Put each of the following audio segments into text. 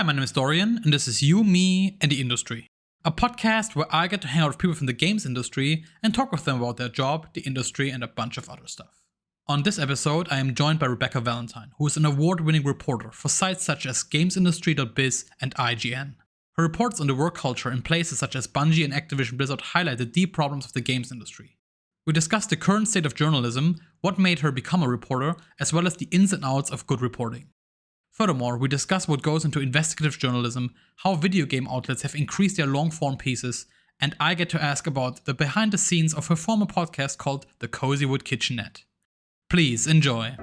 Hi, my name is Dorian, and this is You, Me, and the Industry. A podcast where I get to hang out with people from the games industry and talk with them about their job, the industry, and a bunch of other stuff. On this episode, I am joined by Rebekah Valentine, who is an award-winning reporter for sites such as GamesIndustry.biz and IGN. Her reports on the work culture in places such as Bungie and Activision Blizzard highlight the deep problems of the games industry. We discuss the current state of journalism, what made her become a reporter, as well as the ins and outs of good reporting. Furthermore, we discuss what goes into investigative journalism, how video game outlets have increased their long-form pieces, and I get to ask about the behind the scenes of her former podcast called the Cozywood Kitchenette. Please enjoy.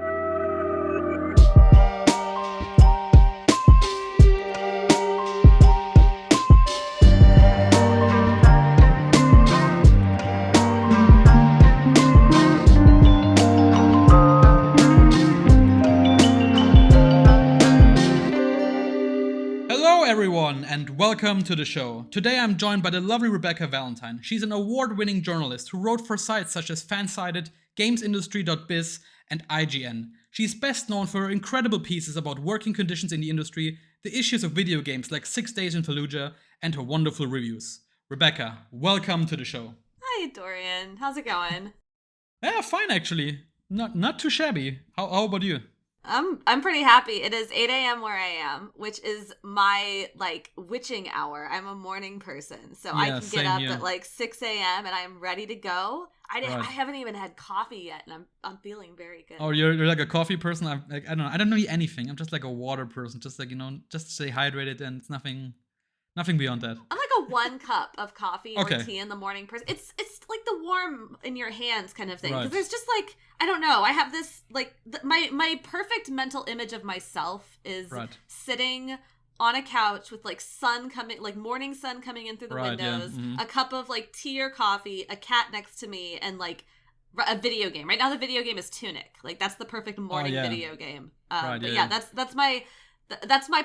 Everyone, and welcome to the show. Today I'm joined by the lovely Rebekah Valentine. She's an award-winning journalist who wrote for sites such as Fansided, GamesIndustry.biz, and IGN. She's best known for her incredible pieces about working conditions in the industry, the issues of video games like 6 Days in Fallujah, and her wonderful reviews. Rebekah, welcome to the show. Hi, Dorian. How's it going? Yeah, fine actually. Not too shabby. How about you? I'm pretty happy. It is 8 a.m. where I am, which is my, witching hour. I'm a morning person, so I can get up at, 6 a.m. and I'm ready to go. I haven't even had coffee yet, and I'm feeling very good. Oh, you're like a coffee person? I don't know anything. I'm just like a water person, just just stay hydrated, and it's nothing beyond that. I'm like a 1 cup of coffee or tea in the morning person. It's like the warm in your hands kind of thing. Because there's just I don't know. I have this my perfect mental image of myself is sitting on a couch with sun coming, morning sun coming in through the windows, a cup of tea or coffee, a cat next to me, and a video game. Right now the video game is Tunic. That's the perfect morning video game. That's my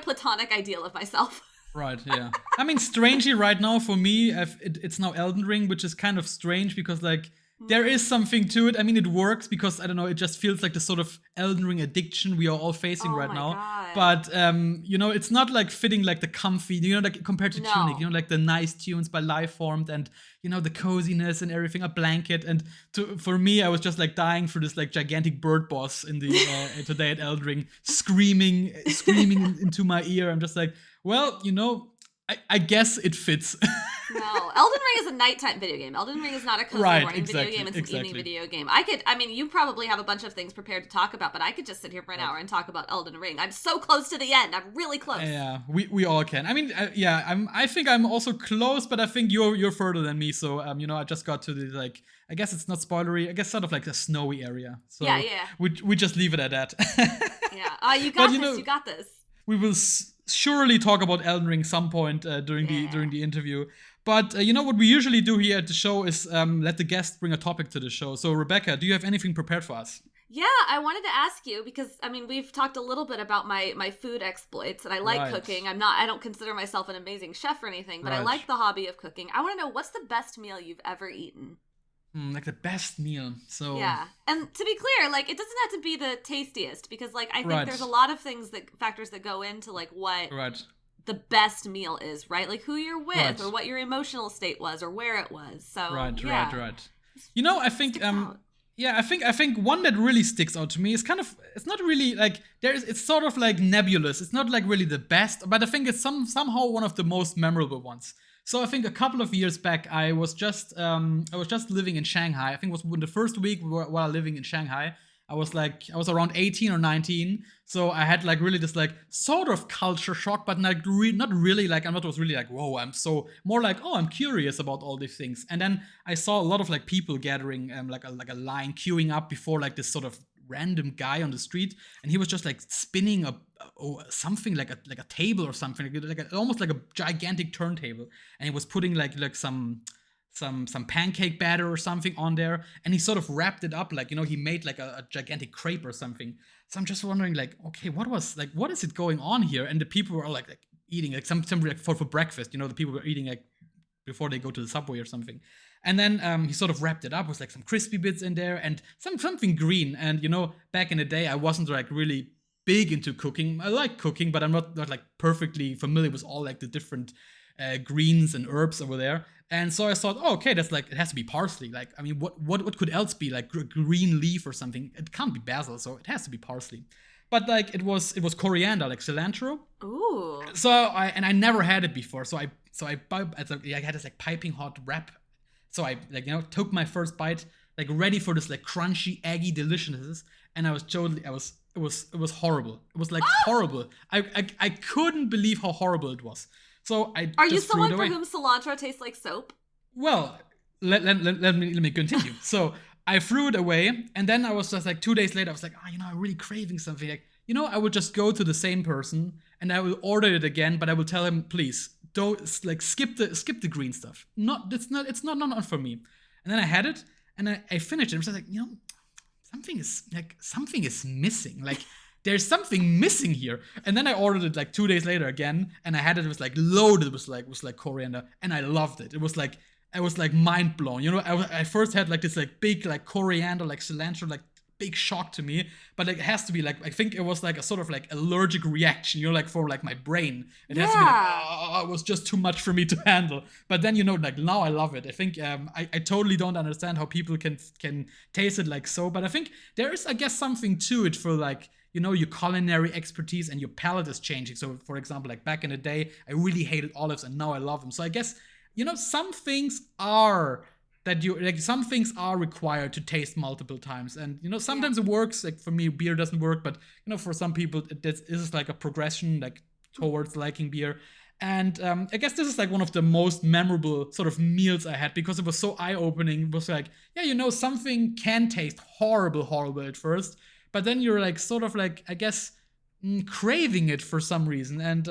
platonic ideal of myself. Right, yeah. I mean, strangely, right now, for me, it's now Elden Ring, which is kind of strange because, there is something to it. I mean, it works because, I don't know, it just feels like the sort of Elden Ring addiction we are all facing right now. God. But, it's not, fitting, the comfy, compared to Tunic, the nice tunes by Lifeformed and, the coziness and everything, a blanket. And for me, I was just, dying for this, gigantic bird boss in the today at Elden Ring, screaming into my ear. I'm just well, I guess it fits. No, Elden Ring is a nighttime video game. Elden Ring is not a cozy morning video game. It's an evening video game. You probably have a bunch of things prepared to talk about, but I could just sit here for an hour and talk about Elden Ring. I'm so close to the end. I'm really close. Yeah, we all can. I mean, I think I'm also close, but I think you're further than me. So, I just got to the, I guess it's not spoilery. I guess sort of a snowy area. So yeah. We just leave it at that. Yeah. You got this. You got this. We will surely talk about Elden Ring some point during the interview. But what we usually do here at the show is let the guest bring a topic to the show. So Rebekah, do you have anything prepared for us? Yeah, I wanted to ask you because we've talked a little bit about my food exploits, and I like cooking. I don't consider myself an amazing chef or anything, but I like the hobby of cooking. I want to know, what's the best meal you've ever eaten? The best meal. So yeah, and to be clear, it doesn't have to be the tastiest because I think there's a lot of factors that go into what the best meal is, right? Who you're with or what your emotional state was or where it was. So right. I think I think one that really sticks out to me is it's not really it's sort of nebulous. It's not really the best, but I think it's somehow one of the most memorable ones. So I think a couple of years back, I was just living in Shanghai. I think it was the first week while living in Shanghai. I was around 18 or 19. So I had really this sort of culture shock, but not really I'm not was really whoa, I'm so more I'm curious about all these things. And then I saw a lot of people gathering a line queuing up before this sort of random guy on the street, and he was just spinning something like a table or something, almost like a gigantic turntable, and he was putting some pancake batter or something on there, and he sort of wrapped it up he made a gigantic crepe or something. So I'm just wondering okay, what is it going on here? And the people were all eating something for breakfast, the people were eating before they go to the subway or something. And then he sort of wrapped it up with some crispy bits in there and something green. And back in the day I wasn't really big into cooking. I like cooking, but I'm not like perfectly familiar with all like the different greens and herbs over there. And so I thought, oh, okay, that's like, it has to be parsley. Like, I mean, what could else be like green leaf or something? It can't be basil, so it has to be parsley. But like it was coriander, like cilantro. Ooh. So I never had it before. So I had this like piping hot wrap. So I like, took my first bite, like ready for this like crunchy, eggy deliciousness, and it was horrible. It was like horrible. I couldn't believe how horrible it was. So I Are just you someone threw it away. for whom cilantro tastes like soap? Well, let me continue. So I threw it away, and then I was just like 2 days later, I was like, I'm really craving something. Like, I would just go to the same person and I will order it again, but I will tell him, please don't like skip the green stuff. It's not for me. And then I had it and I finished it. I was like, something is missing. Like there's something missing here. And then I ordered it like 2 days later again, and I had it. It was like loaded with like coriander, and I loved it. It was like I was like mind blown. I first had like this like big like coriander, like cilantro, like big shock to me, but like, it has to be like, I think it was like a sort of like allergic reaction, like for like my brain. It has to be like, it was just too much for me to handle. But then, like now I love it. I think I totally don't understand how people can taste it like so, but I think there is, I guess, something to it for like, your culinary expertise and your palate is changing. So for example, like back in the day, I really hated olives and now I love them. So I guess, some things are some things are required to taste multiple times, and sometimes it works. Like for me, beer doesn't work, but for some people, this is like a progression, like towards liking beer. And I guess this is like one of the most memorable sort of meals I had, because it was so eye-opening. It was like, something can taste horrible at first, but then you're like sort of like, I guess, craving it for some reason. And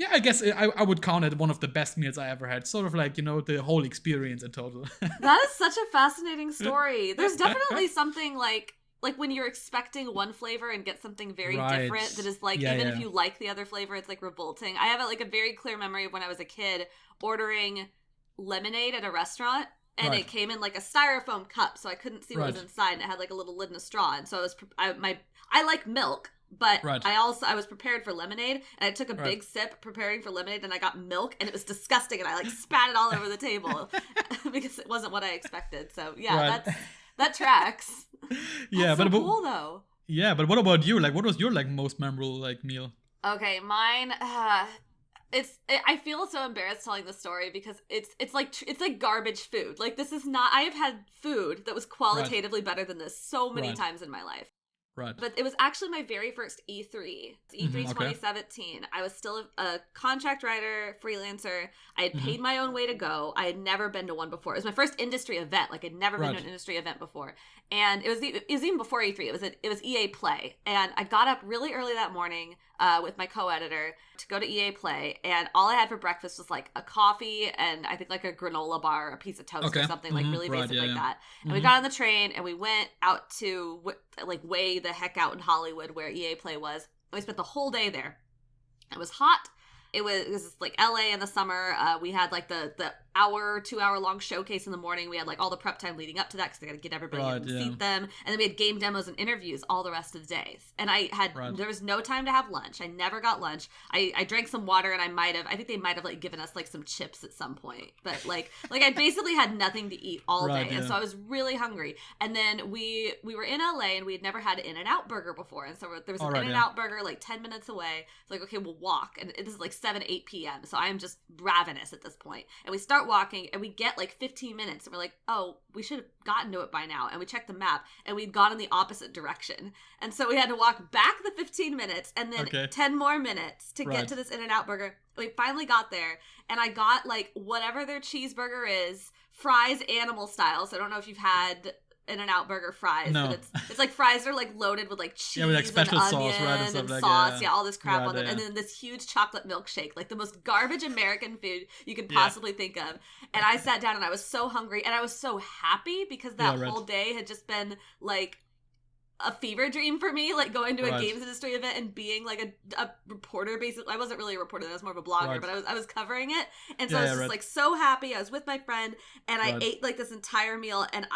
I guess I would count it one of the best meals I ever had. Sort of like, the whole experience in total. That is such a fascinating story. There's definitely something like when you're expecting one flavor and get something very different that is like, if you like the other flavor, it's like revolting. I have a very clear memory of when I was a kid ordering lemonade at a restaurant. And it came in like a styrofoam cup, so I couldn't see what was inside, and it had like a little lid and a straw. And so I like milk, but I was prepared for lemonade, and I took a big sip preparing for lemonade, and I got milk, and it was disgusting, and I like spat it all over the table because it wasn't what I expected. So that tracks. That's so cool though. Yeah, but what about you? Like, what was your like most memorable like meal? Okay, mine. I feel so embarrassed telling this story because it's like garbage food. Like, this is not. I have had food that was qualitatively better than this so many times in my life. Right. But it was actually my very first E3. It's E3 2017. I was still a contract writer, freelancer. I had paid my own way to go. I had never been to one before. It was my first industry event. Like, I'd never been to an industry event before. And it was even before E3. It was EA Play. And I got up really early that morning with my co-editor to go to EA Play. And all I had for breakfast was like a coffee and I think like a granola bar, a piece of toast or something like really basic that. And we got on the train and we went out to like way the heck out in Hollywood where EA Play was. And we spent the whole day there. It was hot. It was like LA in the summer. We had like the 2-hour long showcase in the morning. We had like all the prep time leading up to that because they got to get everybody in and seat them. And then we had game demos and interviews all the rest of the days. And there was no time to have lunch. I never got lunch. I drank some water and I think they might have like given us like some chips at some point. But like I basically had nothing to eat all day. And so I was really hungry. And then we were in LA and we had never had an In-N-Out burger before. And so there was an In-N-Out burger like 10 minutes away. It's like, okay, we'll walk. And this is like 7-8 p.m. So I am just ravenous at this point. And we start walking and we get like 15 minutes and we're like, oh, we should have gotten to it by now. And we checked the map and we'd gone in the opposite direction. And so we had to walk back the 15 minutes and then 10 more minutes to get to this In-N-Out burger. We finally got there and I got like whatever their cheeseburger is, fries animal style. So I don't know if you've had In-N-Out burger fries. No. But it's like fries are like loaded with like cheese with like special and sauce, onion and stuff and like sauce. All this crap on them. Yeah. And then this huge chocolate milkshake, like the most garbage American food you could possibly think of. And I sat down and I was so hungry and I was so happy because that whole day had just been like a fever dream for me, like going to a games industry event and being like a reporter. Basically, I wasn't really a reporter; I was more of a blogger, but I was covering it, and so I was just like so happy. I was with my friend, and I ate like this entire meal, and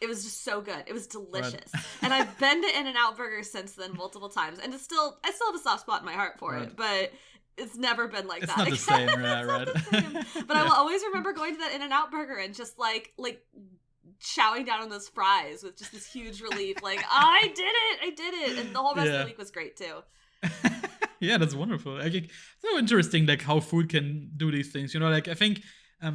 it was just so good. It was delicious, and I've been to In-N-Out Burger since then multiple times, and I still have a soft spot in my heart for it, but. It's never been like that. It's not the same, But I will always remember going to that In-N-Out Burger and just like chowing down on those fries with just this huge relief, like, oh, I did it, and the whole rest of the week was great too. Yeah, that's wonderful. Like, so interesting, like how food can do these things. You know, like I think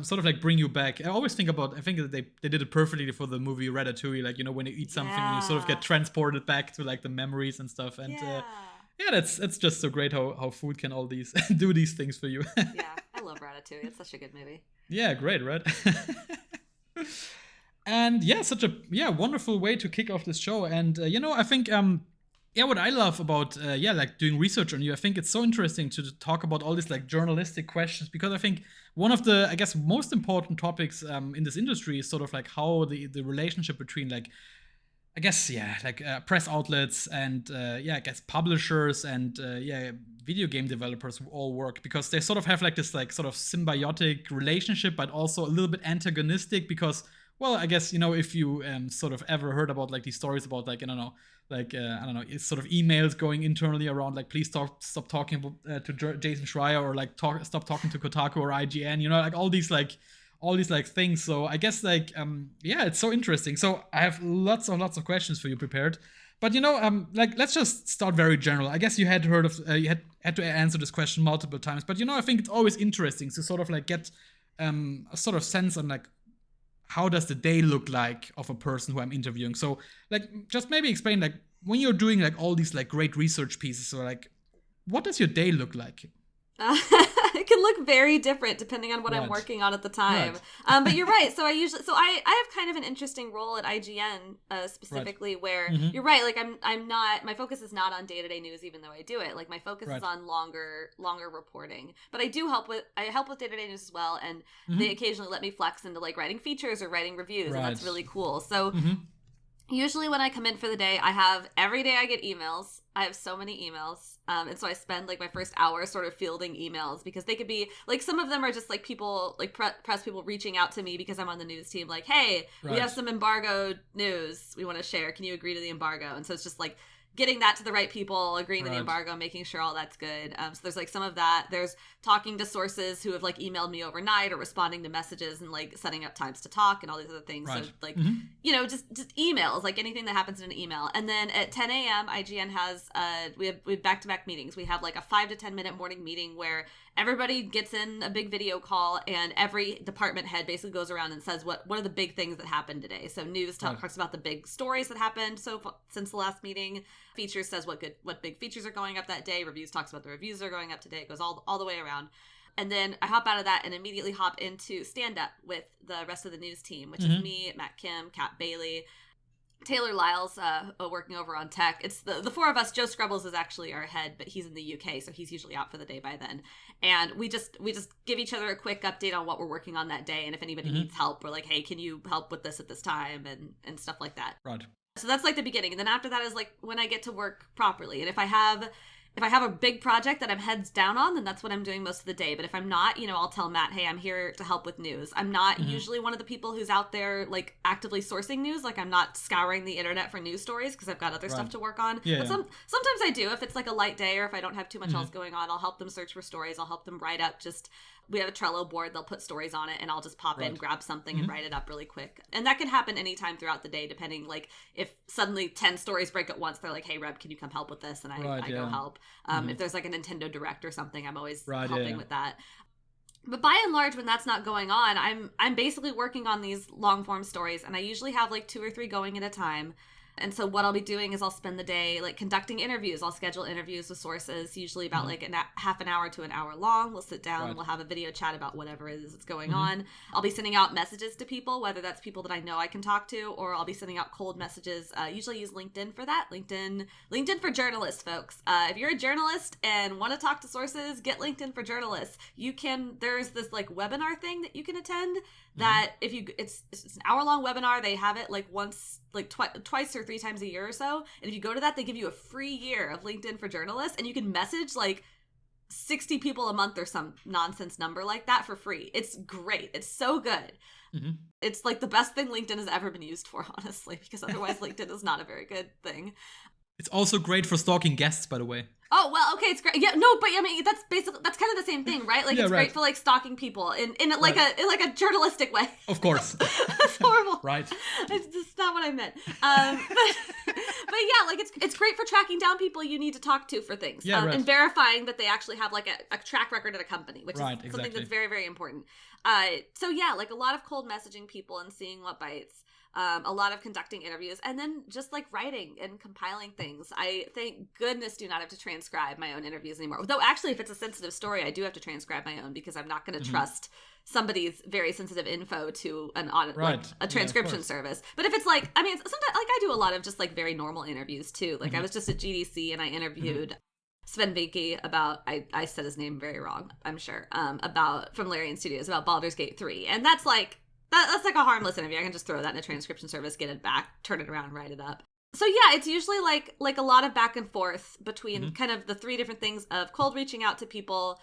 sort of like bring you back. I always think about. I think that they did it perfectly for the movie Ratatouille. Like, you know, when you eat something, and you sort of get transported back to like the memories and stuff. And that's just so great how food can all these do these things for you. Yeah, I love Ratatouille. It's such a good movie. Yeah, great, right? And such a wonderful way to kick off this show. And you know, I think what I love about like doing research on you, I think it's so interesting to talk about all these like journalistic questions, because I think one of the, I guess, most important topics in this industry is sort of like how the relationship between like, I guess, press outlets and I guess publishers and video game developers all work, because they sort of have like this like sort of symbiotic relationship, but also a little bit antagonistic, because, well, I guess, you know, if you sort of ever heard about like these stories about like, I don't know, it's sort of emails going internally around like, please stop talking to Jason Schreier, or like stop talking to Kotaku or IGN, you know, like all these things. So I guess like it's so interesting. So I have lots of questions for you prepared, but you know, like let's just start very general. I guess you had heard of you had to answer this question multiple times, but you know, I think it's always interesting to sort of like get a sort of sense on like, how does the day look like of a person who I'm interviewing? So like, just maybe explain like, when you're doing like all these like great research pieces, or like, what does your day look like? It can look very different depending on what I'm working on at the time. But you're right. So I have kind of an interesting role at IGN specifically, where you're right. Like I'm not, my focus is not on day-to-day news, even though I do it. Like my focus is on longer reporting. But I help with day-to-day news as well, and they occasionally let me flex into like writing features or writing reviews, and that's really cool. So usually when I come in for the day, every day I get emails. I have so many emails. And so I spend like my first hour sort of fielding emails, because they could be like, some of them are just like people, like press people reaching out to me because I'm on the news team. Like, hey, we have some embargo news we want to share. Can you agree to the embargo? And so it's just like getting that to the right people, agreeing to the embargo, making sure all that's good. So there's like some of that. There's talking to sources who have like emailed me overnight, or responding to messages and like setting up times to talk and all these other things. So like, you know, just emails, like anything that happens in an email. And then at 10 a.m. IGN has, we have back-to-back meetings. We have like a 5 to 10 minute morning meeting where everybody gets in a big video call, and every department head basically goes around and says what are the big things that happened today. So news talks about the big stories that happened since the last meeting. Features says what big features are going up that day. Reviews talks about the reviews that are going up today. It goes all the way around. And then I hop out of that and immediately hop into stand-up with the rest of the news team, which is me, Matt Kim, Kat Bailey, Taylor Lyles, working over on tech. It's the four of us. Joe Scrubbles is actually our head, but he's in the UK, so he's usually out for the day by then. And we just give each other a quick update on what we're working on that day, and if anybody needs help, we're like, hey, can you help with this at this time, and stuff like that. Right. So that's like the beginning, and then after that is like when I get to work properly. And if I have a big project that I'm heads down on, then that's what I'm doing most of the day. But if I'm not, you know, I'll tell Matt, hey, I'm here to help with news. I'm not usually one of the people who's out there like actively sourcing news. Like I'm not scouring the internet for news stories, because I've got other stuff to work on. But sometimes I do. If it's like a light day, or if I don't have too much else going on, I'll help them search for stories. I'll help them write up we have a Trello board, they'll put stories on it, and I'll just pop in, grab something, and write it up really quick. And that can happen anytime throughout the day, depending, like, if suddenly 10 stories break at once, they're like, hey, Reb, can you come help with this? And I go help. If there's, like, a Nintendo Direct or something, I'm always helping with that. But by and large, when that's not going on, I'm basically working on these long-form stories, and I usually have, like, 2 or 3 going at a time. And so what I'll be doing is I'll spend the day like conducting interviews. I'll schedule interviews with sources, usually about like half an hour to an hour long. We'll sit down and we'll have a video chat about whatever it is that's going on. I'll be sending out messages to people, whether that's people that I know I can talk to, or I'll be sending out cold messages. Usually use LinkedIn for that. LinkedIn for journalists, folks. If you're a journalist and want to talk to sources, get LinkedIn for journalists. There's this like webinar thing that you can attend that it's an hour-long webinar. They have it like twice or or 3 times a year or so. And if you go to that, they give you a free year of LinkedIn for Journalists, and you can message like 60 people a month or some nonsense number like that for free. It's great. It's so good. Mm-hmm. It's like the best thing LinkedIn has ever been used for, honestly, because otherwise LinkedIn is not a very good thing. It's also great for stalking guests, by the way. Oh, well, okay, it's great. Yeah, no, but I mean, that's kind of the same thing, right? Like, it's great for like stalking people in like a journalistic way. Of course. That's horrible. Right. That's not what I meant. But yeah, like it's great for tracking down people you need to talk to for things. And verifying that they actually have like a track record at a company, which is something that's very, very important. So yeah, like a lot of cold messaging people and seeing what bites. A lot of conducting interviews, and then just like writing and compiling things. I thank goodness do not have to transcribe my own interviews anymore. Though actually, if it's a sensitive story, I do have to transcribe my own, because I'm not going to trust somebody's very sensitive info to an audit, like a transcription service. But if it's like, I mean, sometimes like I do a lot of just like very normal interviews too. Like I was just at GDC and I interviewed Sven Vicky about, I said his name very wrong, I'm sure, about, from Larian Studios, about Baldur's Gate 3. And that's like, that's like a harmless interview. I can just throw that in a transcription service, get it back, turn it around, write it up. So yeah, it's usually like a lot of back and forth between kind of the 3 different things of cold reaching out to people,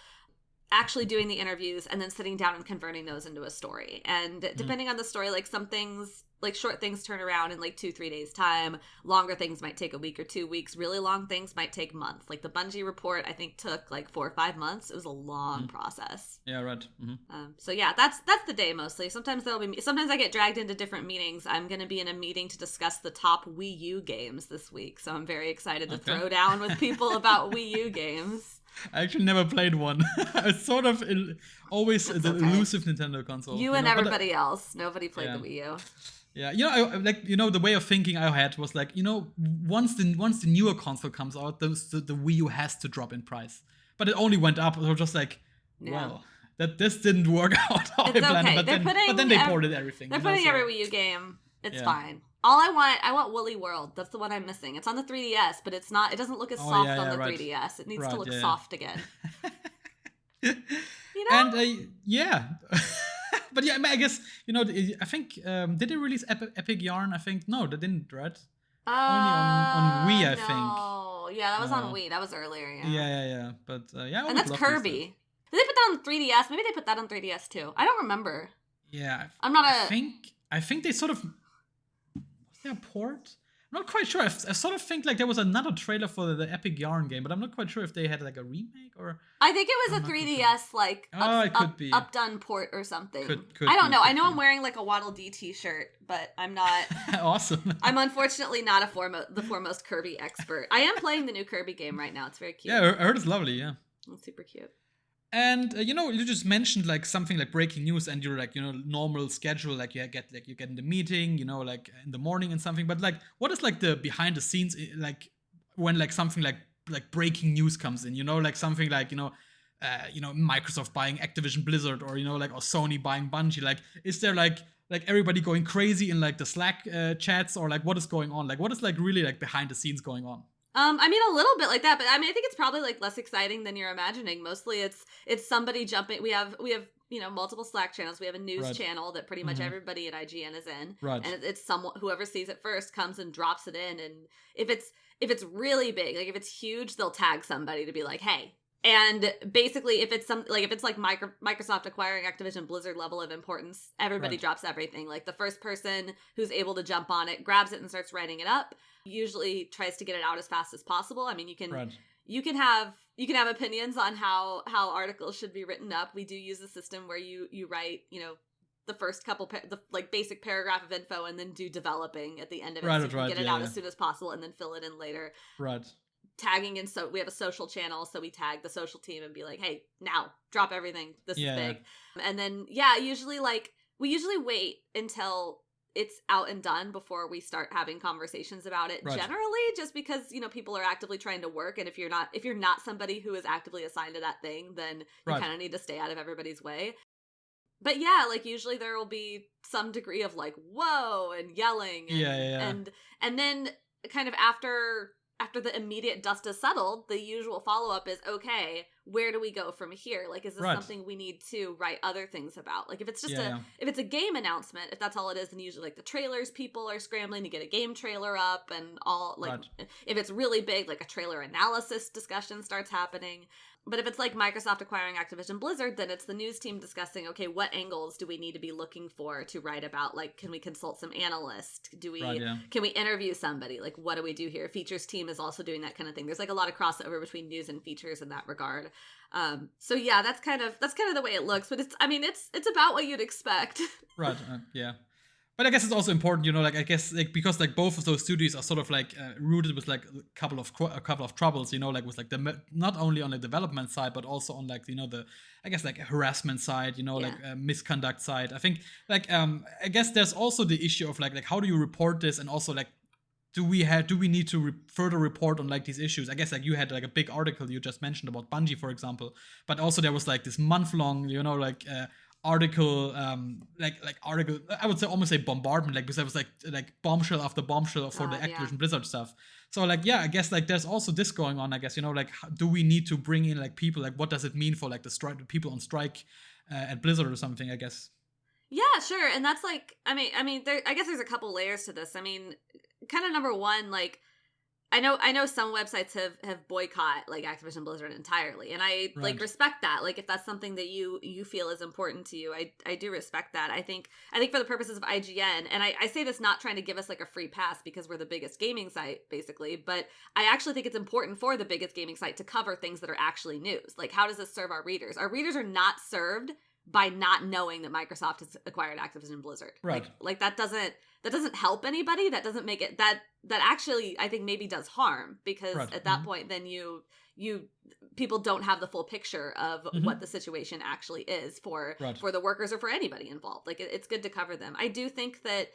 actually doing the interviews, and then sitting down and converting those into a story. And depending on the story, like some things, like short things turn around in like 2-3 days time. Longer things might take a week or 2 weeks. Really long things might take months. Like the Bungie report, I think took like 4 or 5 months. It was a long process. Yeah, right. So yeah, that's the day mostly. Sometimes sometimes I get dragged into different meetings. I'm going to be in a meeting to discuss the top Wii U games this week. So I'm very excited to throw down with people about Wii U games. I actually never played one. It's sort of always the elusive Nintendo console. You and everybody else. Nobody played the Wii U. Yeah, the way of thinking I had was like, once the newer console comes out, the Wii U has to drop in price. But it only went up. So just like, wow, that this didn't work out how I planned it. But then they ported everything. They're putting every Wii U game. It's fine. All I want Woolly World. That's the one I'm missing. It's on the 3DS, but it's not. It doesn't look as soft on the 3DS. It needs to look soft again. And but yeah, I guess I think did they release Epic Yarn? I think no, they didn't, right? Only on Wii, I think. No, yeah, that was on Wii. That was earlier. Yeah. But and that's Kirby. Did they put that on 3DS? Maybe they put that on 3DS too. I don't remember. Yeah, I'm not a. I think they sort of. Was there a port? I'm not quite sure. I sort of think like there was another trailer for the Epic Yarn game, but I'm not quite sure if they had like a remake or. I think it was a 3DS like it could be updone port or something. Could I don't know. I know I'm wearing like a Waddle Dee t-shirt, but I'm not. Awesome. I'm unfortunately not the foremost Kirby expert. I am playing the new Kirby game right now. It's very cute. Yeah, I heard it's lovely. Yeah. It's super cute. And you just mentioned like something like breaking news and your like normal schedule, like you get in the meeting, like in the morning and something. But like, what is like the behind the scenes, like when like something like breaking news comes in, like something like Microsoft buying Activision Blizzard, or like or Sony buying Bungie. Like, is there like everybody going crazy in like the Slack chats, or like what is going on? Like, what is like really like behind the scenes going on? I mean, a little bit like that, but I mean, I think it's probably like less exciting than you're imagining. Mostly it's somebody jumping. We have multiple Slack channels. We have a news channel that pretty much everybody at IGN is in. Right. And it's someone, whoever sees it first comes and drops it in. And if it's really big, like if it's huge, they'll tag somebody to be like, hey. And basically, if it's like Microsoft acquiring Activision Blizzard level of importance, everybody drops everything. Like the first person who's able to jump on it grabs it and starts writing it up. Usually tries to get it out as fast as possible. I mean, you can have opinions on how articles should be written up. We do use a system where you write, the first couple the basic paragraph of info and then do developing at the end of it, so you can get it out as soon as possible and then fill it in later. Right. Tagging, and so we have a social channel, so we tag the social team and be like, hey, now drop everything, this is big. And then we usually wait until it's out and done before we start having conversations about it. Generally, just because people are actively trying to work, and if you're not somebody who is actively assigned to that thing, then you kind of need to stay out of everybody's way. But yeah, like usually there will be some degree of like whoa and yelling and and then kind of after after the immediate dust is settled, the usual follow-up is, okay, where do we go from here? Like, is this something we need to write other things about? Like, if it's just if it's a game announcement, if that's all it is, then usually like the trailers, people are scrambling to get a game trailer up and all, like, if it's really big, like a trailer analysis discussion starts happening. But if it's like Microsoft acquiring Activision Blizzard, then it's the news team discussing, okay, what angles do we need to be looking for to write about? Like, can we consult some analysts? Can we interview somebody? Like, what do we do here? Features team is also doing that kind of thing. There's like a lot of crossover between news and features in that regard. So yeah, that's kind of the way it looks. But it's about what you'd expect. Right. Yeah. But I guess it's also important, you know, like, I guess, like, because like both of those studios are sort of like rooted with like a couple of troubles, you know, like with like not only on the development side, but also on like, you know, the, I guess, like harassment side, you know, like misconduct side. I think like I guess there's also the issue of like how do you report this, and also like do we need to further report on like these issues? I guess like you had like a big article you just mentioned about Bungie, for example, but also there was like this month-long, you know, like article, article, I would say almost say bombardment, like, because there was like bombshell after bombshell for the Activision Blizzard stuff. So like, yeah, I guess like there's also this going on, I guess, you know, like, do we need to bring in like people, like what does it mean for like the people on strike at Blizzard or something, I guess. Yeah, sure. And that's like, I mean, I guess there's a couple layers to this. I mean, kind of number one, like, I know some websites have boycott like Activision Blizzard entirely, and I like respect that. Like, if that's something that you feel is important to you, I do respect that. I think for the purposes of IGN, and I say this not trying to give us like a free pass because we're the biggest gaming site basically, but I actually think it's important for the biggest gaming site to cover things that are actually news. Like, how does this serve our readers? Our readers are not served by not knowing that Microsoft has acquired Activision Blizzard. Right. Like that doesn't help anybody. That doesn't make it that actually I think maybe does harm, because at that point then you people don't have the full picture of what the situation actually is for the workers or for anybody involved. Like, it's good to cover them. I do think that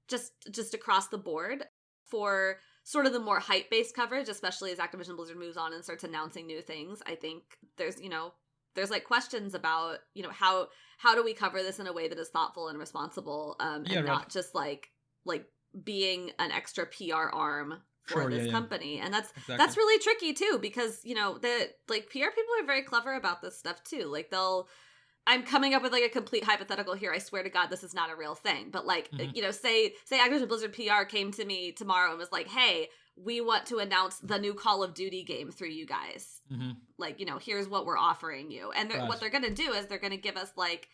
just across the board, for sort of the more hype-based coverage, especially as Activision Blizzard moves on and starts announcing new things, I think there's like questions about, you know, how do we cover this in a way that is thoughtful and responsible, and not just like being an extra PR arm for this company. And that's really tricky too, because, you know, the like PR people are very clever about this stuff too. Like, I'm coming up with like a complete hypothetical here. I swear to God, this is not a real thing. But like, you know, say Activision Blizzard PR came to me tomorrow and was like, hey, we want to announce the new Call of Duty game through you guys. Like, you know, here's what we're offering you. And what they're going to do is they're going to give us like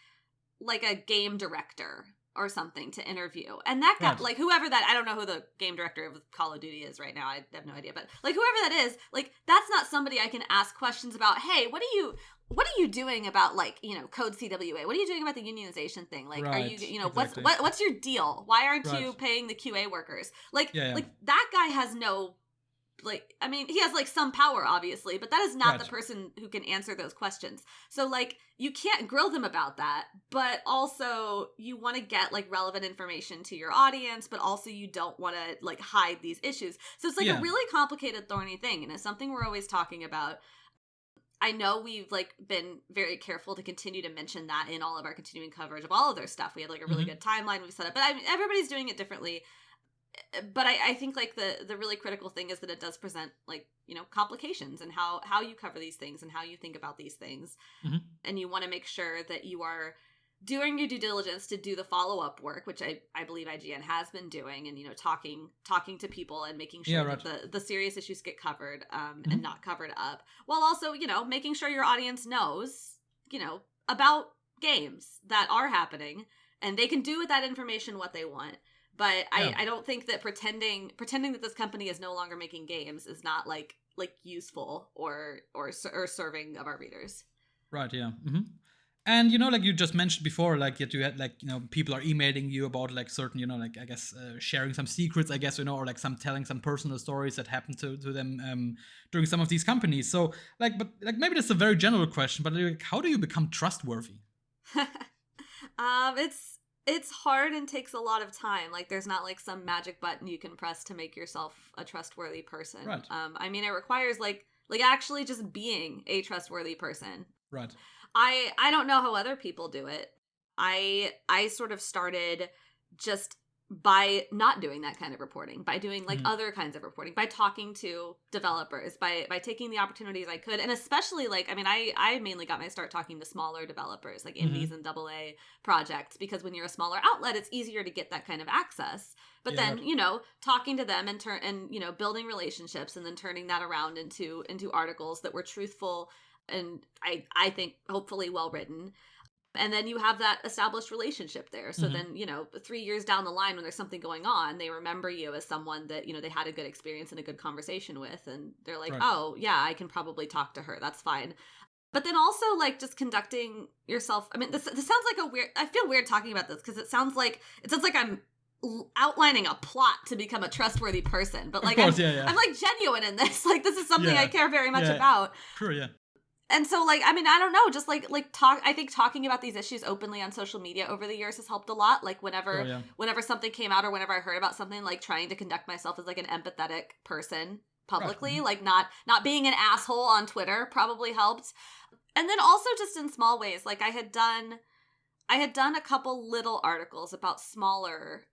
a game director or something to interview. And that guy, like, whoever that, I don't know who the game director of Call of Duty is right now. I have no idea. But like, whoever that is, like, that's not somebody I can ask questions about. Hey, what are you doing about, like, you know, Code CWA? What are you doing about the unionization thing? Like, are you, you know, what's your deal? Why aren't you paying the QA workers? Like, like that guy has no, like, I mean, he has like some power, obviously, but that is not the person who can answer those questions. So like, you can't grill them about that, but also you want to get like relevant information to your audience, but also you don't want to like hide these issues. So it's like a really complicated, thorny thing, and it's something we're always talking about. I know we've like been very careful to continue to mention that in all of our continuing coverage of all of their stuff. We had like a really good timeline we've set up, but I mean, everybody's doing it differently. But I think like the really critical thing is that it does present like, you know, complications and how you cover these things and how you think about these things. And you want to make sure that you are doing your due diligence to do the follow-up work, which I believe IGN has been doing, and, you know, talking to people and making sure that the serious issues get covered and not covered up, while also, you know, making sure your audience knows, you know, about games that are happening, and they can do with that information what they want. But I don't think that pretending that this company is no longer making games is not like useful or serving of our readers. Right. Yeah. And, you know, like you just mentioned before, like that you had like, you know, people are emailing you about like certain, you know, like, I guess sharing some secrets, I guess, you know, or like telling some personal stories that happened to them during some of these companies. So like, but like maybe that's a very general question, but like, how do you become trustworthy? It's hard and takes a lot of time. Like, there's not like some magic button you can press to make yourself a trustworthy person. Right. I mean, it requires like actually just being a trustworthy person. Right. I don't know how other people do it. I sort of started just by not doing that kind of reporting, by doing like other kinds of reporting, by talking to developers, by taking the opportunities I could. And especially like, I mean, I mainly got my start talking to smaller developers, like indies and AA projects, because when you're a smaller outlet, it's easier to get that kind of access. But then, you know, talking to them and you know, building relationships and then turning that around into articles that were truthful and I think hopefully well written. And then you have that established relationship there. So then, you know, 3 years down the line when there's something going on, they remember you as someone that, you know, they had a good experience and a good conversation with. And they're like, oh, yeah, I can probably talk to her. That's fine. But then also, like, just conducting yourself. I mean, this sounds like a weird, I feel weird talking about this because it sounds like I'm outlining a plot to become a trustworthy person. But, like, I'm like genuine in this. Like, this is something I care very much about. Sure, yeah. And so, like, I mean, I don't know, just like I think talking about these issues openly on social media over the years has helped a lot. Like whenever something came out or whenever I heard about something, like trying to conduct myself as like an empathetic person publicly, like not being an asshole on Twitter probably helped. And then also just in small ways, like I had done a couple little articles about smaller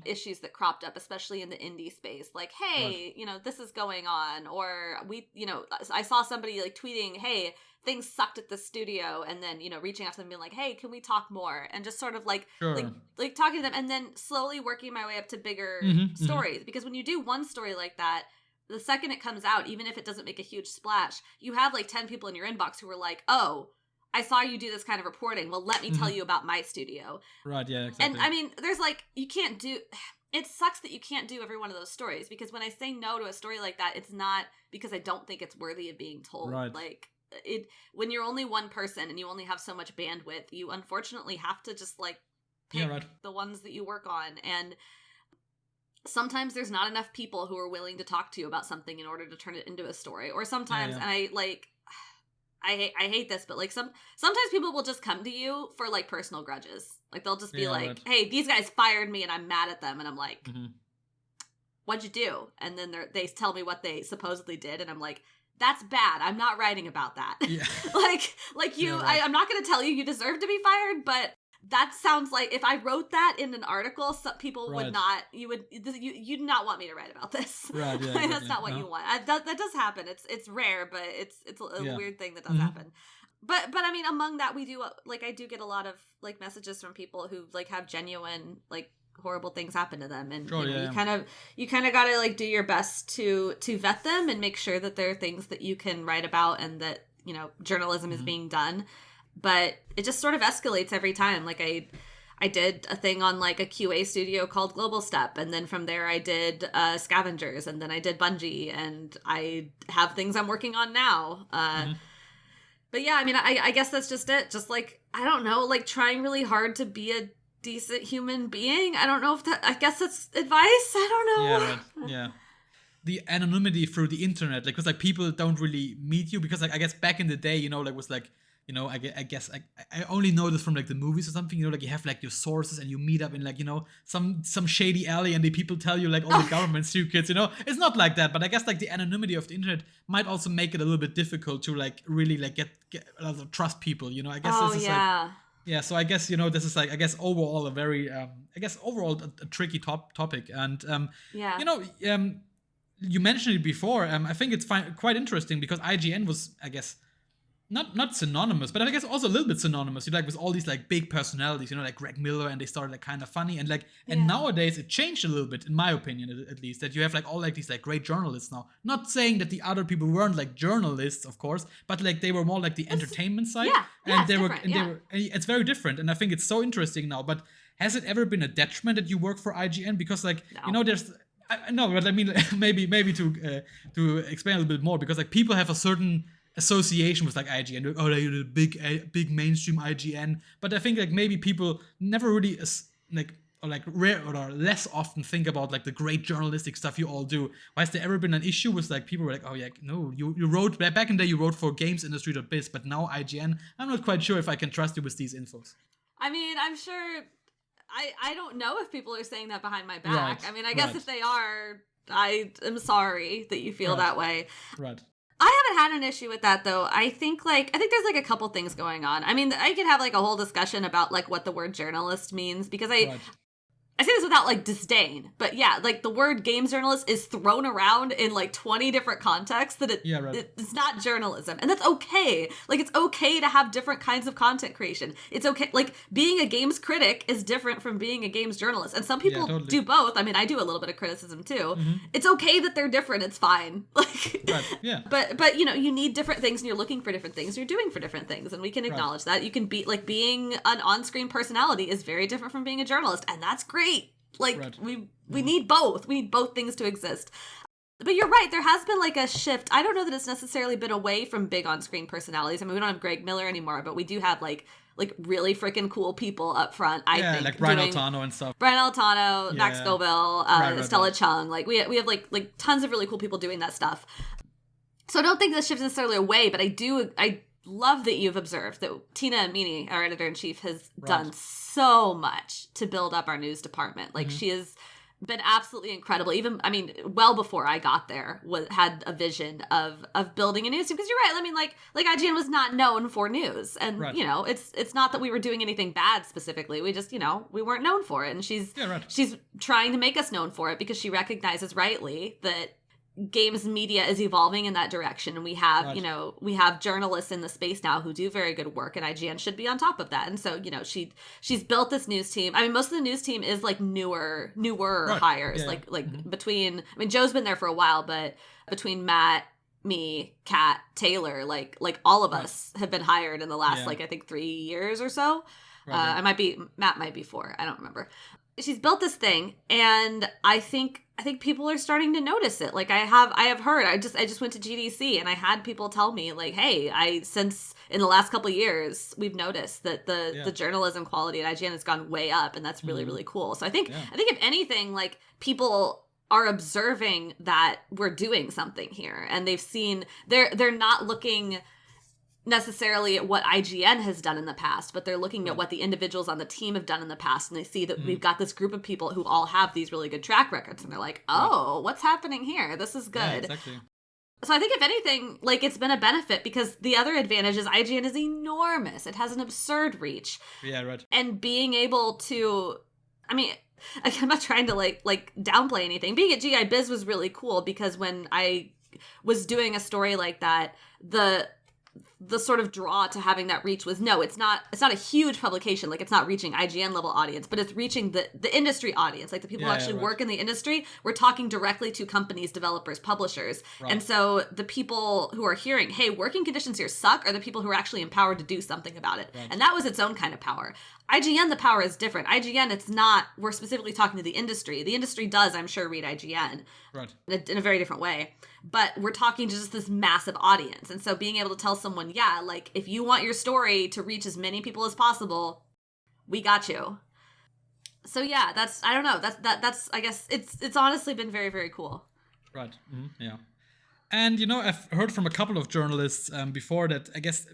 issues that cropped up, especially in the indie space. Like, hey, you know, this is going on. Or you know, I saw somebody like tweeting, hey, things sucked at the studio. And then, you know, reaching out to them and being like, hey, can we talk more? And just sort of like talking to them and then slowly working my way up to bigger stories. Because when you do one story like that, the second it comes out, even if it doesn't make a huge splash, you have like 10 people in your inbox who are like, oh, I saw you do this kind of reporting. Well, let me tell you about my studio. Right, yeah, exactly. And I mean, there's like, it sucks that you can't do every one of those stories because when I say no to a story like that, it's not because I don't think it's worthy of being told. Right. Like, when you're only one person and you only have so much bandwidth, you unfortunately have to just like pick the ones that you work on. And sometimes there's not enough people who are willing to talk to you about something in order to turn it into a story. Or sometimes, and I hate this, but like sometimes people will just come to you for like personal grudges. Like they'll just be like, hey, these guys fired me and I'm mad at them. And I'm like, what'd you do? And then they tell me what they supposedly did. And I'm like, that's bad. I'm not writing about that. Yeah. like you, I'm not going to tell you deserve to be fired, but that sounds like if I wrote that in an article, some people would not. You do not want me to write about this. Right. Yeah, that's not what you want. That does happen. It's rare, but it's a weird thing that does happen. But I mean, among that, we do like I do get a lot of like messages from people who like have genuine like horrible things happen to them, and you kind of got to like do your best to vet them and make sure that there are things that you can write about and that you know journalism is being done. But it just sort of escalates every time. Like I did a thing on like a QA studio called Global Step. And then from there I did Scavengers. And then I did Bungie. And I have things I'm working on now. But yeah, I mean, I guess that's just it. Just like, I don't know, like trying really hard to be a decent human being. I don't know if I guess that's advice. I don't know. Yeah, right. Yeah. The anonymity through the internet. Like, because like people don't really meet you. Because like, I guess back in the day, you know, like was like, you know, I guess I only know this from like the movies or something. You know, like you have like your sources and you meet up in like, you know, some shady alley and the people tell you like all the government secrets. You know, it's not like that. But I guess like the anonymity of the internet might also make it a little bit difficult to like really like get trust people. You know, I guess this is like so I guess you know this is like I guess overall a very a tricky topic and you know you mentioned it before. I think it's quite interesting because IGN was I guess. Not synonymous, but I guess also a little bit synonymous. You know, like with all these like big personalities, you know, like Greg Miller, and they started like kind of funny, and like and nowadays it changed a little bit, in my opinion, at least. That you have like all like these like great journalists now. Not saying that the other people weren't like journalists, of course, but like they were more like the entertainment side, and they were it's very different, and I think it's so interesting now. But has it ever been a detriment that you work for IGN? Because like you know, there's no, but I mean maybe to explain a little bit more because like people have a certain association with like IGN. Oh, they're the big mainstream IGN. But I think like maybe people never really rare or less often think about like the great journalistic stuff you all do. Why has there ever been an issue with like people were like, oh yeah, no, you wrote back in the day you wrote for gamesindustry.biz, but now IGN, I'm not quite sure if I can trust you with these infos. I mean, I'm sure I don't know if people are saying that behind my back. Right. I mean, I guess if they are, I am sorry that you feel that way. Right. I haven't had an issue with that though. I think there's like a couple things going on. I mean, I could have like a whole discussion about like what the word journalist means because I I say this without like disdain, but yeah, like the word games journalist is thrown around in like 20 different contexts that it's not journalism. And that's okay. Like it's okay to have different kinds of content creation. It's okay. Like being a games critic is different from being a games journalist. And some people do both. I mean, I do a little bit of criticism too. Mm-hmm. It's okay that they're different. It's fine. Like, but you know, you need different things and you're looking for different things. You're doing for different things. And we can acknowledge that. You can be like being an on-screen personality is very different from being a journalist. And that's great. Like we need both. We need both things to exist. But you're right. There has been like a shift. I don't know that it's necessarily been away from big on-screen personalities. I mean, we don't have Greg Miller anymore, but we do have like really freaking cool people up front. I think like Brian Altano and stuff. Brian Altano, Max Scoville, Stella Chung. Like we have like tons of really cool people doing that stuff. So I don't think this shift is necessarily away, but I love that you've observed that Tina Amini, our editor-in-chief, has done so much to build up our news department. Like she has been absolutely incredible. Even, I mean, well before I got there, had a vision of building a news team. Because you're right. I mean, like IGN was not known for news, and you know, it's not that we were doing anything bad specifically. We just, you know, we weren't known for it, and she's trying to make us known for it because she recognizes rightly that games media is evolving in that direction, and we have you know, we have journalists in the space now who do very good work, and IGN should be on top of that. And so, you know, she's built this news team. I mean, most of the news team is like newer hires. Between, I mean, Joe's been there for a while, but between Matt, me, Kat, Taylor, like all of us have been hired in the last like I think 3 years or so. Matt might be 4. I don't remember. She's built this thing, and I think people are starting to notice it. Like I have heard. I just went to GDC, and I had people tell me like, "Hey, since in the last couple of years, we've noticed that the journalism quality at IGN has gone way up, and that's really really cool." So I think if anything, like people are observing that we're doing something here, and they've seen they're not looking necessarily at what IGN has done in the past, but they're looking at what the individuals on the team have done in the past, and they see that we've got this group of people who all have these really good track records, and they're like, oh, what's happening here? This is good. Yeah, exactly. So I think if anything, like it's been a benefit, because the other advantage is IGN is enormous. It has an absurd reach. Yeah, right. And being able to, I mean, I'm not trying to like downplay anything. Being at GI Biz was really cool, because when I was doing a story like that, the sort of draw to having that reach was, no, it's not a huge publication. Like it's not reaching IGN level audience, but it's reaching the industry audience, like the people who actually work in the industry. We're talking directly to companies, developers, publishers. Right. And so the people who are hearing, hey, working conditions here suck, are the people who are actually empowered to do something about it. Right. And that was its own kind of power. IGN, the power is different. IGN, it's not, we're specifically talking to the industry. The industry does, I'm sure, read IGN in a very different way. But we're talking to just this massive audience. And so being able to tell someone, yeah, like if you want your story to reach as many people as possible, we got you. So yeah, that's, I don't know, that's I guess it's honestly been very, very cool. Right. Mm-hmm. Yeah. And, you know, I've heard from a couple of journalists before that, I guess,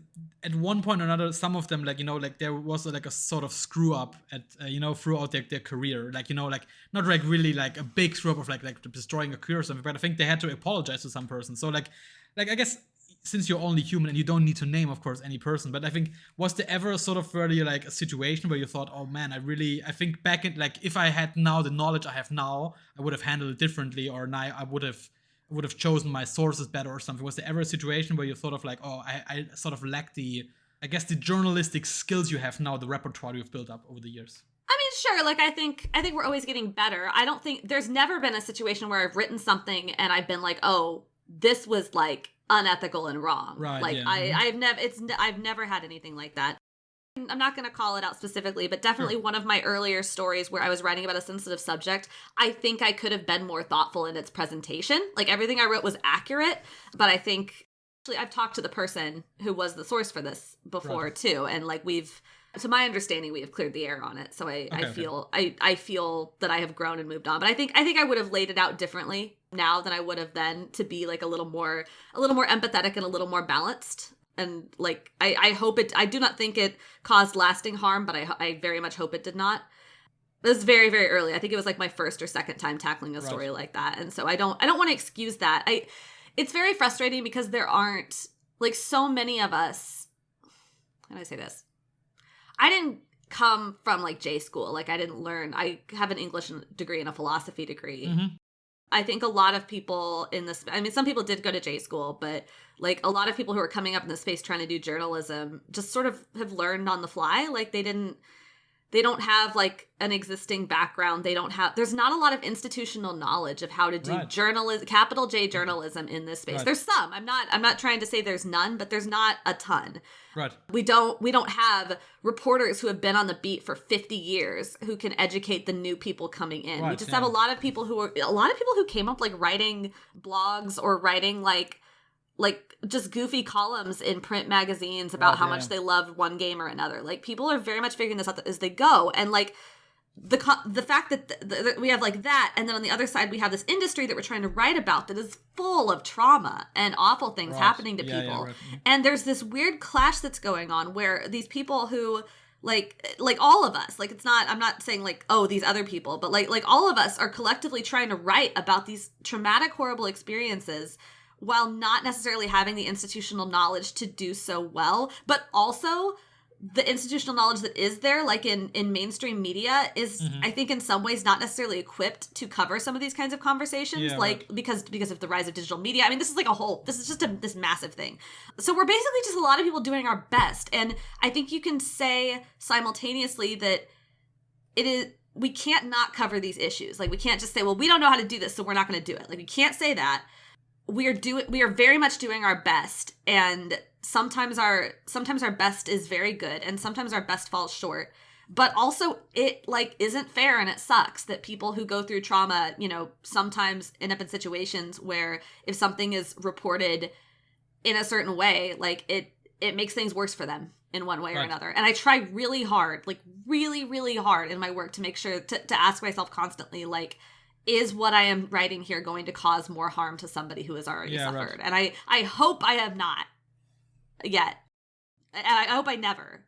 at one point or another, some of them, like, you know, like there was like a sort of screw up at, you know, throughout their career. Like, you know, like not like really like a big screw up of like destroying a career or something, but I think they had to apologize to some person. So like I guess since you're only human and you don't need to name, of course, any person, but I think, was there ever sort of really like a situation where you thought, oh man, I think back in, like, if I had now the knowledge I have now, I would have handled it differently, or now I would have chosen my sources better or something? Was there ever a situation where you thought of like, oh, I sort of lack the journalistic skills you have now, the repertoire you've built up over the years? I mean, sure. Like, I think we're always getting better. I don't think there's never been a situation where I've written something and I've been like, oh, this was like unethical and wrong. Right. Like, yeah. I've never had anything like that. I'm not going to call it out specifically, but definitely one of my earlier stories where I was writing about a sensitive subject, I think I could have been more thoughtful in its presentation. Like, everything I wrote was accurate, but I think, actually, I've talked to the person who was the source for this before too, and like to my understanding, we have cleared the air on it. So I feel that I have grown and moved on. But I think I would have laid it out differently now than I would have then, to be like a little more empathetic and a little more balanced. And like, I do not think it caused lasting harm, but I very much hope it did not. It was very, very early. I think it was like my first or second time tackling a story like that. And so I don't want to excuse that. It's very frustrating because there aren't, like, so many of us, how do I say this? come from like J school. Like I have an English degree and a philosophy degree. Mm-hmm. I think a lot of people in this, I mean, some people did go to J school, but like a lot of people who are coming up in the space trying to do journalism just sort of have learned on the fly. Like they don't have like an existing background. There's not a lot of institutional knowledge of how to do journalism, capital J journalism in this space. Right. There's some, I'm not trying to say there's none, but there's not a ton. Right. We don't have reporters who have been on the beat for 50 years who can educate the new people coming in. Right, we just have a lot of people who came up like writing blogs or writing like just goofy columns in print magazines about how much they loved one game or another. Like people are very much figuring this out as they go. And like the fact that we have like that, and then on the other side we have this industry that we're trying to write about that is full of trauma and awful things happening to people. Right. And there's this weird clash that's going on where these people who like all of us, like it's not, I'm not saying like, oh, these other people, but like all of us are collectively trying to write about these traumatic, horrible experiences while not necessarily having the institutional knowledge to do so well, but also the institutional knowledge that is there, like in mainstream media, is I think in some ways not necessarily equipped to cover some of these kinds of conversations, because of the rise of digital media. I mean, this is just this massive thing. So we're basically just a lot of people doing our best, and I think you can say simultaneously that we can't not cover these issues. Like we can't just say, well, we don't know how to do this, so we're not going to do it. Like we can't say that. We are very much doing our best, and sometimes our best is very good, and sometimes our best falls short. But also it like isn't fair, and it sucks that people who go through trauma, you know, sometimes end up in situations where if something is reported in a certain way, like it makes things worse for them in one way or another. And I try really hard, like really, really hard in my work to make sure to ask myself constantly, like, is what I am writing here going to cause more harm to somebody who has already suffered? Right. And I hope I have not yet. And I hope I never.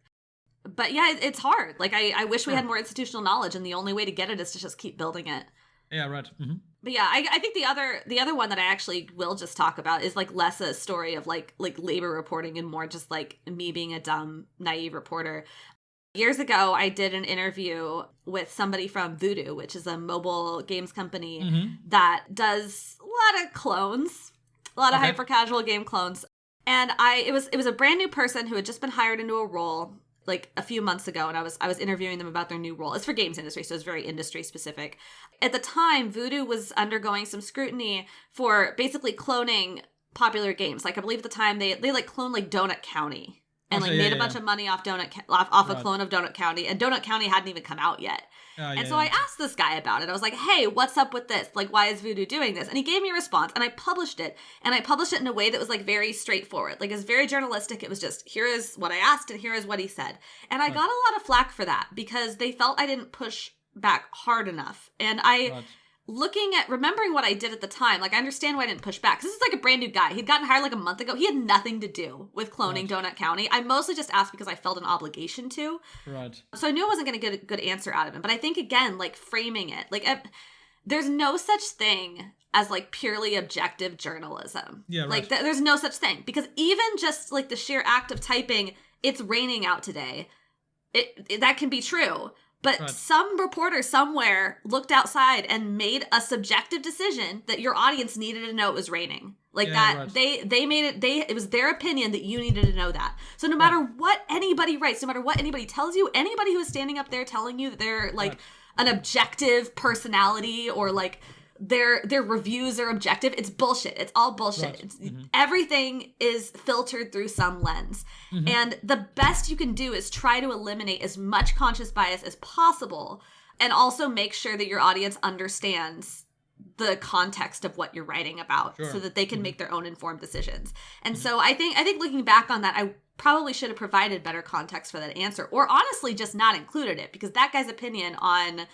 But yeah, it's hard. Like I wish we had more institutional knowledge, and the only way to get it is to just keep building it. Yeah, right. Mm-hmm. But yeah, I think the other one that I actually will just talk about is like less a story of like labor reporting and more just like me being a dumb, naive reporter. Years ago, I did an interview with somebody from Voodoo, which is a mobile games company that does a lot of clones, a lot of hyper-casual game clones. And it was a brand new person who had just been hired into a role like a few months ago, and I was interviewing them about their new role. It's for games industry, so it's very industry specific. At the time, Voodoo was undergoing some scrutiny for basically cloning popular games. Like I believe at the time they like cloned like Donut County. And made a bunch of money off off a clone of Donut County, and Donut County hadn't even come out yet. I asked this guy about it. I was like, "Hey, what's up with this? Like, why is Voodoo doing this?" And he gave me a response, and I published it. And I published it in a way that was like very straightforward, like it's very journalistic. It was just, here is what I asked, and here is what he said. And I got a lot of flack for that because they felt I didn't push back hard enough. And remembering what I did at the time, like I understand why I didn't push back. This is like a brand new guy. He'd gotten hired like a month ago. He had nothing to do with cloning Donut County. I mostly just asked because I felt an obligation to. Right. So I knew I wasn't going to get a good answer out of him. But I think, again, like framing it, like there's no such thing as like purely objective journalism. Yeah, right. Like there's no such thing. Because even just like the sheer act of typing, it's raining out today, that can be true. But some reporter somewhere looked outside and made a subjective decision that your audience needed to know it was raining. Like they made it, it was their opinion that you needed to know that. So no matter what anybody writes, no matter what anybody tells you, anybody who is standing up there telling you that they're like an objective personality or like their reviews are objective, it's bullshit. It's all bullshit. Everything is filtered through some lens. And the best you can do is try to eliminate as much conscious bias as possible, and also make sure that your audience understands the context of what you're writing about so that they can make their own informed decisions. And so I think looking back on that, I probably should have provided better context for that answer, or honestly just not included it, because that guy's opinion on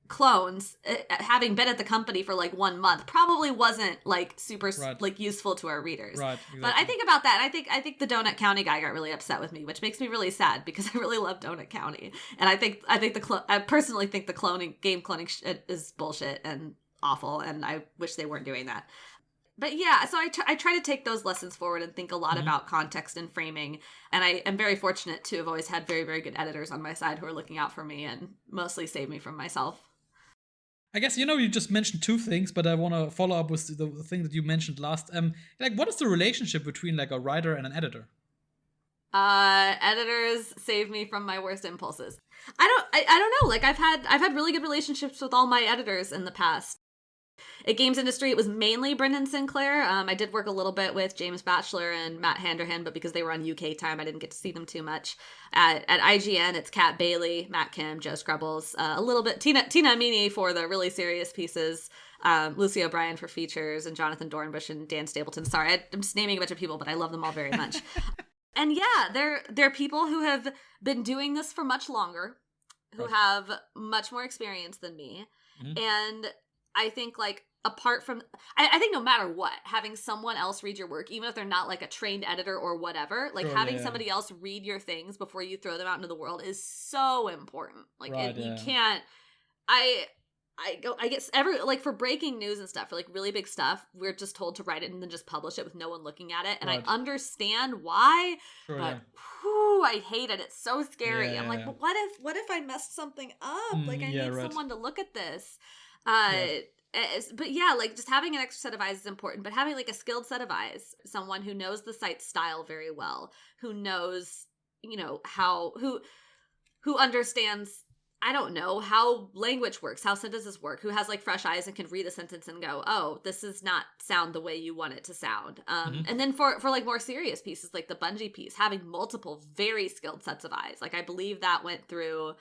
clones, having been at the company for like 1 month, probably wasn't like super like useful to our readers. Right, exactly. But I think about that, and I think the Donut County guy got really upset with me, which makes me really sad because I really love Donut County, and I personally think the game cloning shit is bullshit and awful, and I wish they weren't doing that. But yeah, so I try to take those lessons forward and think a lot about context and framing. And I am very fortunate to have always had very, very good editors on my side who are looking out for me and mostly save me from myself. I guess, you just mentioned two things, but I want to follow up with the thing that you mentioned last. Like, what is the relationship between like a writer and an editor? Editors save me from my worst impulses. I don't know. Like I've had really good relationships with all my editors in the past. At Games Industry, it was mainly Brendan Sinclair. I did work a little bit with James Batchelor and Matt Handerhan, but because they were on UK time, I didn't get to see them too much. At IGN, it's Kat Bailey, Matt Kim, Joe Scrubbles, a little bit Tina Amini for the really serious pieces, Lucy O'Brien for features, and Jonathan Dornbush and Dan Stapleton. Sorry, I'm just naming a bunch of people, but I love them all very much. And yeah, they're people who have been doing this for much longer, who have much more experience than me, and I think like apart from, I think no matter what, having someone else read your work, even if they're not like a trained editor or whatever, like having somebody else read your things before you throw them out into the world is so important. Like you can't, I guess like for breaking news and stuff, for like really big stuff, we're just told to write it and then just publish it with no one looking at it. And I understand why, but whew, I hate it. It's so scary. I'm like, but what if I messed something up? Like I need someone to look at this. But yeah, like just having an extra set of eyes is important, but having like a skilled set of eyes, someone who knows the site's style very well, who knows, who understands, I don't know, how language works, how sentences work, who has like fresh eyes and can read a sentence and go, oh, this does not sound the way you want it to sound. And then for like more serious pieces, like the Bungie piece, having multiple very skilled sets of eyes. Like I believe that went through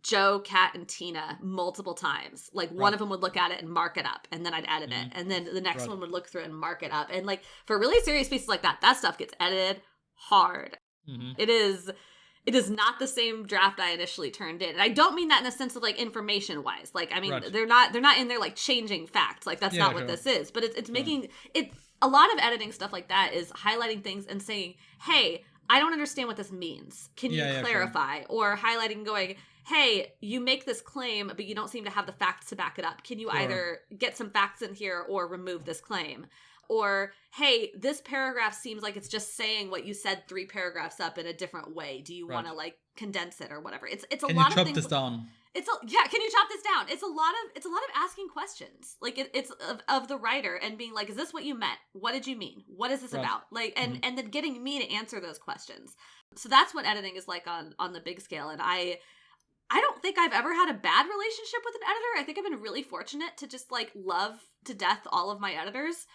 Joe, Kat, and Tina multiple times. Like one of them would look at it and mark it up, and then I'd edit it, and then the next one would look through and mark it up. And like for really serious pieces like that stuff gets edited hard. It is not the same draft I initially turned in. And I don't mean that in the sense of like information wise. Like I mean they're not in there like changing facts. Like that's not what this is. But it's making it, a lot of editing stuff like that is highlighting things and saying, hey, I don't understand what this means. Can you clarify? Or highlighting going, hey, you make this claim, but you don't seem to have the facts to back it up. Can you either get some facts in here or remove this claim? Or, hey, this paragraph seems like it's just saying what you said 3 paragraphs up in a different way. Do you want to like condense it or whatever? It's a lot of things. Can you chop this down? Can you chop this down? It's a lot of asking questions. Like it's of the writer and being like, is this what you meant? What did you mean? What is this about? Like and then getting me to answer those questions. So that's what editing is like on the big scale. And I don't think I've ever had a bad relationship with an editor. I think I've been really fortunate to just like love to death all of my editors.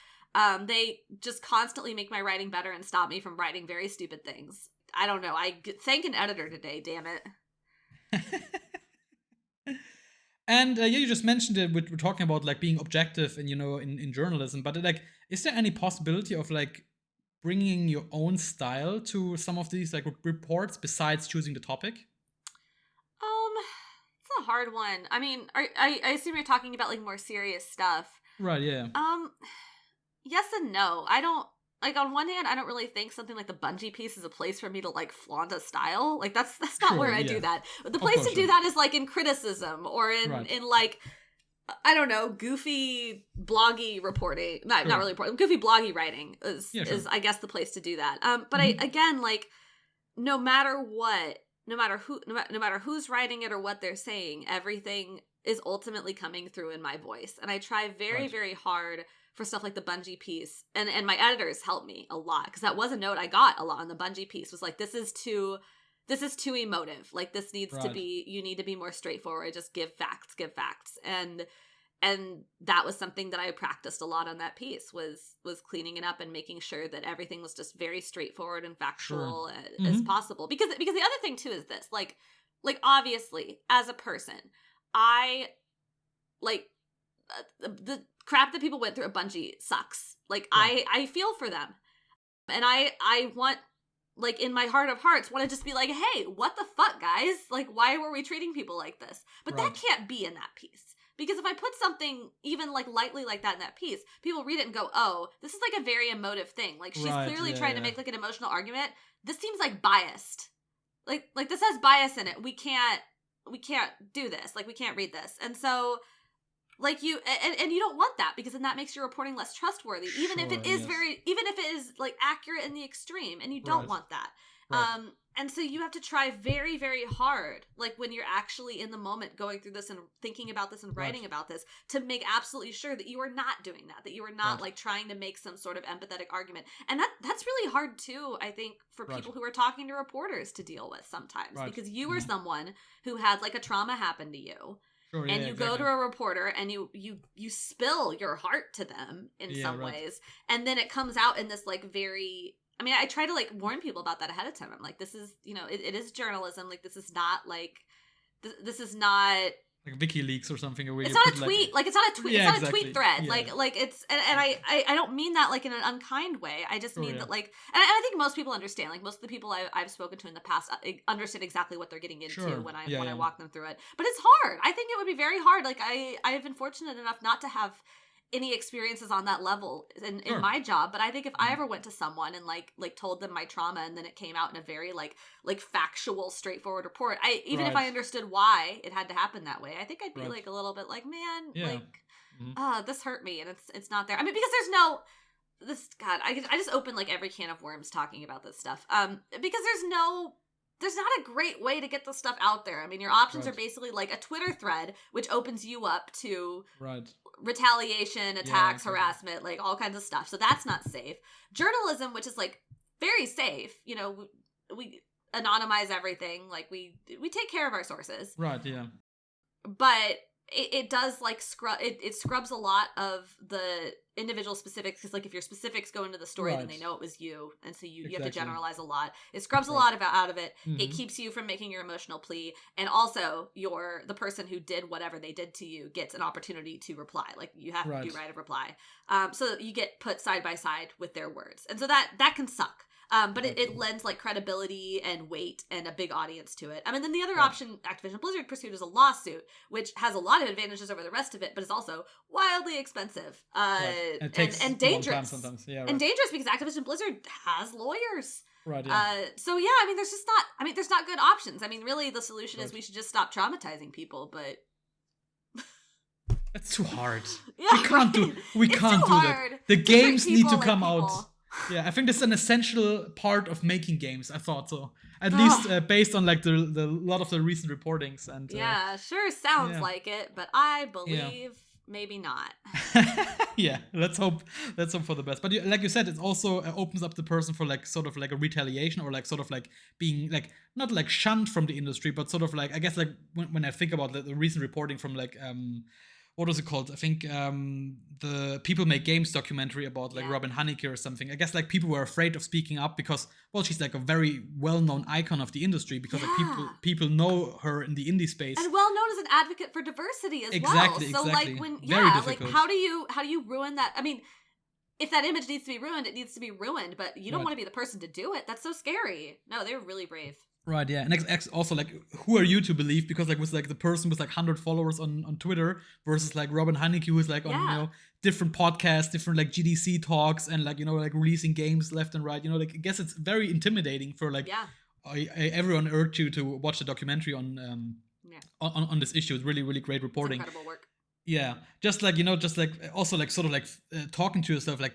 They just constantly make my writing better and stop me from writing very stupid things. I don't know. I thank an editor today, damn it. And you just mentioned it. We're talking about like being objective and in journalism, but like, is there any possibility of like bringing your own style to some of these like reports besides choosing the topic? It's a hard one. I mean, I assume you're talking about like more serious stuff, right? Yeah. Yes and no. I don't. Like, on one hand, I don't really think something like the Bungie piece is a place for me to, like, flaunt a style. Like, that's not where I do that. But the place to do that is, like, in criticism or in like, I don't know, goofy, bloggy reporting. Not really reporting. Goofy, bloggy writing is, I guess, the place to do that. But again, like, no matter what, no matter who's writing it or what they're saying, everything is ultimately coming through in my voice. And I try very, very hard for stuff like the Bungie piece, and my editors helped me a lot, because that was a note I got a lot on the Bungie piece, was like, this is too emotive, like this needs to be, you need to be more straightforward, just give facts, and that was something that I practiced a lot on that piece, was cleaning it up and making sure that everything was just very straightforward and factual as possible, because the other thing too is this, like obviously as a person, I like the crap that people went through at Bungie sucks. Like, I feel for them. And I want, like, in my heart of hearts, want to just be like, hey, what the fuck, guys? Like, why were we treating people like this? But that can't be in that piece. Because if I put something even, like, lightly like that in that piece, people read it and go, oh, this is, like, a very emotive thing. Like, she's clearly trying to make, like, an emotional argument. This seems, like, biased. Like, this has bias in it. We can't do this. Like, we can't read this. And so, Like and you don't want that, because then that makes your reporting less trustworthy, even if it is even if it is like accurate in the extreme, and you don't want that. Right. And so you have to try very, very hard, like when you're actually in the moment going through this and thinking about this and writing about this, to make absolutely sure that you are not doing that you are not like trying to make some sort of empathetic argument. And that's really hard too, I think, for people who are talking to reporters to deal with sometimes, because you were someone who had like a trauma happen to you. Sure, and you go to a reporter and you spill your heart to them in some ways, and then it comes out in this like very, I mean, I try to like warn people about that ahead of time. I'm like, this is, you know, it is journalism. Like, this is not like, this is not like WikiLeaks or something. Or it's not a tweet. Like it's not a tweet. It's not a tweet thread. Yeah. Like it's, and I don't mean that like in an unkind way. I just mean that like, and I think most people understand. Like most of the people I've spoken to in the past understand exactly what they're getting into when I walk them through it. But it's hard. I think it would be very hard. Like I have been fortunate enough not to have any experiences on that level in my job, but I think if I ever went to someone and like told them my trauma, and then it came out in a very like factual, straightforward report, even if I understood why it had to happen that way, I think I'd be like a little bit like, man, this hurt me, and it's not there. I mean, because there's I just opened like every can of worms talking about this stuff, because there's not a great way to get this stuff out there. I mean, your options are basically like a Twitter thread, which opens you up to retaliation, attacks, harassment, like all kinds of stuff. So that's not safe. Journalism, which is like very safe, you know, we anonymize everything. Like we take care of our sources. Right, yeah. But it does like it scrubs a lot of the individual specifics, because like if your specifics go into the story, then they know it was you, and so you have to generalize a lot. It scrubs a lot out of it. Mm-hmm. It keeps you from making your emotional plea, and also the person who did whatever they did to you gets an opportunity to reply. Like you have to write a reply, so you get put side by side with their words, and so that can suck. But it lends like credibility and weight and a big audience to it. I mean, then the other option Activision Blizzard pursued is a lawsuit, which has a lot of advantages over the rest of it, but it's also wildly expensive and dangerous. Sometimes. Yeah, and dangerous, because Activision Blizzard has lawyers. Right. Yeah. So yeah, I mean, there's not good options. I mean, really, the solution is we should just stop traumatizing people, but. That's too hard. We can't do that. The games need to come out. Yeah, I think this is an essential part of making games. I thought so, at least based on like the lot of the recent reportings. And sure sounds like it, but I believe maybe not. Yeah, let's hope for the best. But like you said, it also opens up the person for like sort of like a retaliation, or like sort of like being like not like shunned from the industry, but sort of like, I guess like when I think about the recent reporting from like what was it called? I think the People Make Games documentary about like Robin Haneke or something. I guess like people were afraid of speaking up because, well, she's like a very well-known icon of the industry, because like people know her in the indie space, and well known as an advocate for diversity as well. So like when like how do you ruin that? I mean, if that image needs to be ruined, it needs to be ruined, but you don't want to be the person to do it. That's so scary. No, they were really brave. Right, yeah, and also like, who are you to believe? Because like was like the person with like 100 followers on Twitter versus like Robin Haneke, who is like on different podcasts, different like GDC talks, and like like releasing games left and right. Like I guess it's very intimidating for like everyone urged you to watch the documentary on this issue. It's really, really great reporting. It's incredible work. Yeah, just like just like also like sort of like talking to yourself, like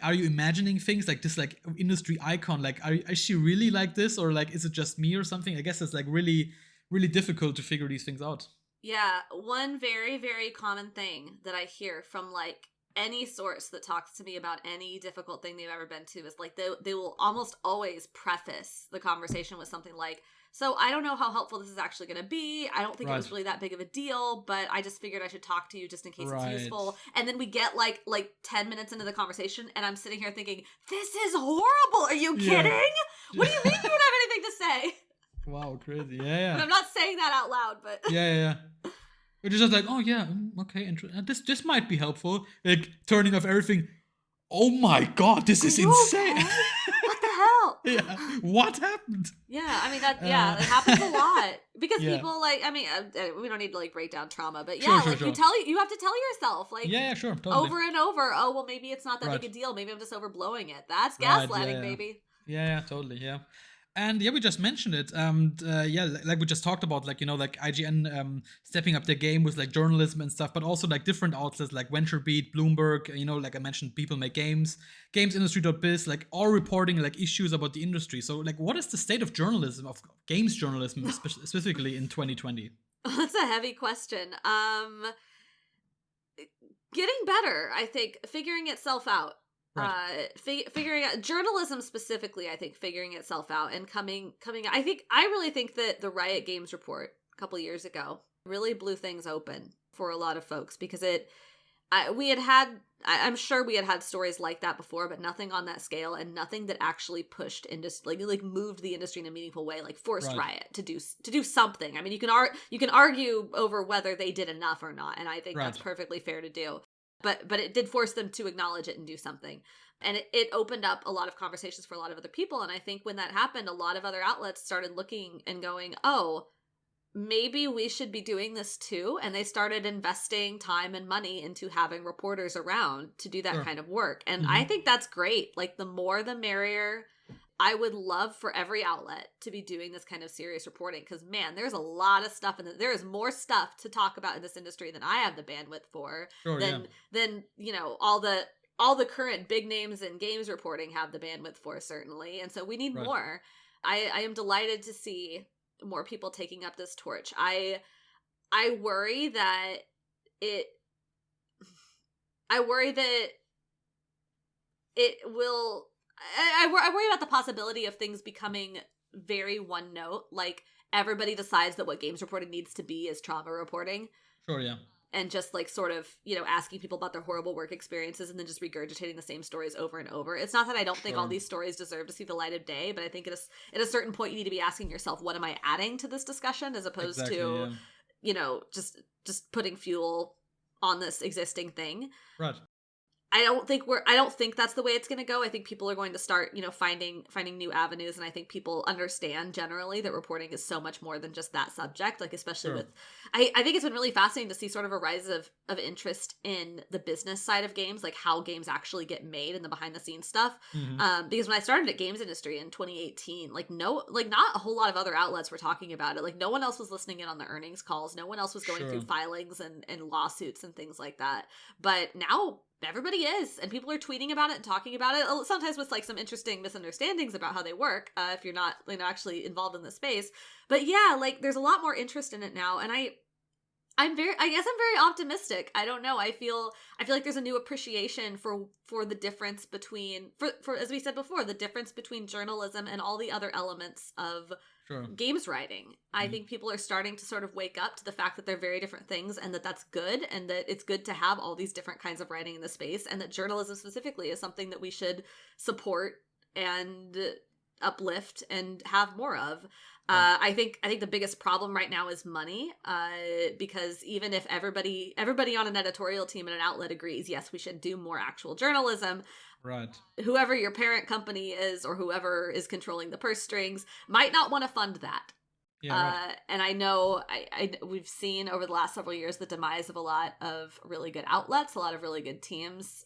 are you imagining things like this, like industry icon, like is she really like this, or like is it just me or something? I guess it's like really, really difficult to figure these things out. Yeah, one very, very common thing that I hear from like any source that talks to me about any difficult thing they've ever been to is like they will almost always preface the conversation with something like, so I don't know how helpful this is actually going to be. I don't think it was really that big of a deal, but I just figured I should talk to you just in case it's useful. And then we get like 10 minutes into the conversation, and I'm sitting here thinking, this is horrible. Are you kidding? What do you mean you don't have anything to say? Wow, crazy. Yeah. But I'm not saying that out loud, but yeah. It's just like, oh yeah, okay, this might be helpful. Like turning off everything. Oh my God, this is insane. Okay? What the hell? Yeah. What happened? Yeah, I mean that. Yeah, it happens a lot because people like. I mean, we don't need to like break down trauma, but sure. You have to tell yourself like. Yeah, sure, totally. Over and over. Oh well, maybe it's not that big a deal. Maybe I'm just overblowing it. That's gaslighting, baby. Yeah, totally. Yeah. And yeah, we just mentioned it. Like we just talked about, like, like IGN stepping up their game with like journalism and stuff, but also like different outlets like VentureBeat, Bloomberg, like I mentioned, People Make Games, GamesIndustry.biz, like all reporting like issues about the industry. So like, what is the state of journalism, of games journalism specifically in 2020? That's a heavy question. Getting better, I think, figuring itself out. Right. Figuring out journalism specifically, I think figuring itself out and coming. I really think that the Riot Games report a couple years ago really blew things open for a lot of folks, because I'm sure we had stories like that before, but nothing on that scale, and nothing that actually pushed industry, like moved the industry in a meaningful way, like forced Riot to do something. I mean, you can argue over whether they did enough or not, and I think that's perfectly fair to do. But it did force them to acknowledge it and do something. And it opened up a lot of conversations for a lot of other people. And I think when that happened, a lot of other outlets started looking and going, oh, maybe we should be doing this too. And they started investing time and money into having reporters around to do that kind of work. And I think that's great. Like, the more the merrier. I would love for every outlet to be doing this kind of serious reporting, because, man, there's a lot of stuff, and there is more stuff to talk about in this industry than I have the bandwidth for. Than all the current big names in games reporting have the bandwidth for, certainly. And so we need more. I am delighted to see more people taking up this torch. I worry that it will. I worry about the possibility of things becoming very one note. Like, everybody decides that what games reporting needs to be is trauma reporting. Sure, yeah. And just like sort of, asking people about their horrible work experiences and then just regurgitating the same stories over and over. It's not that I don't think all these stories deserve to see the light of day, but I think at a certain point you need to be asking yourself, what am I adding to this discussion, as opposed to, just putting fuel on this existing thing. Right. I don't think that's the way it's going to go. I think people are going to start, finding new avenues. And I think people understand generally that reporting is so much more than just that subject. Like, especially with, I think it's been really fascinating to see sort of a rise of interest in the business side of games, like how games actually get made and the behind the scenes stuff. Because when I started at Games Industry in 2018, not a whole lot of other outlets were talking about it. Like, no one else was listening in on the earnings calls. No one else was going through filings and lawsuits and things like that. But now everybody is, and people are tweeting about it and talking about it, sometimes with like some interesting misunderstandings about how they work, if you're not actually involved in the space. But yeah, like, there's a lot more interest in it now, and I'm very optimistic. I don't know. I feel like there's a new appreciation for the difference between, for as we said before, the difference between journalism and all the other elements of games writing. I think people are starting to sort of wake up to the fact that they're very different things, and that's good, and that it's good to have all these different kinds of writing in the space, and that journalism specifically is something that we should support and uplift and have more of. I think the biggest problem right now is money, because even if everybody on an editorial team and an outlet agrees, yes, we should do more actual journalism, whoever your parent company is or whoever is controlling the purse strings might not want to fund that. And I know we've seen over the last several years the demise of a lot of really good outlets, a lot of really good teams,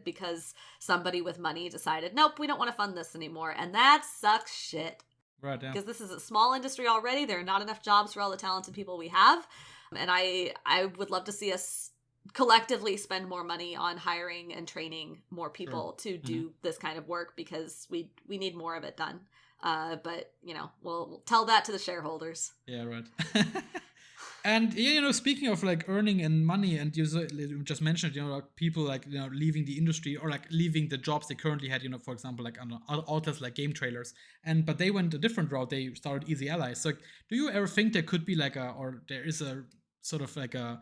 because somebody with money decided, nope, we don't want to fund this anymore. And that sucks shit. Because this is a small industry already. There are not enough jobs for all the talented people we have. And I would love to see us collectively spend more money on hiring and training more people to do this kind of work, because we need more of it done. But we'll tell that to the shareholders. Yeah, right. And speaking of like earning and money, and you just mentioned like people like leaving the industry or like leaving the jobs they currently had, for example, like on outlets like Game Trailers, but they went a different route. They started Easy Allies. So do you ever think there could be there is a sort of like an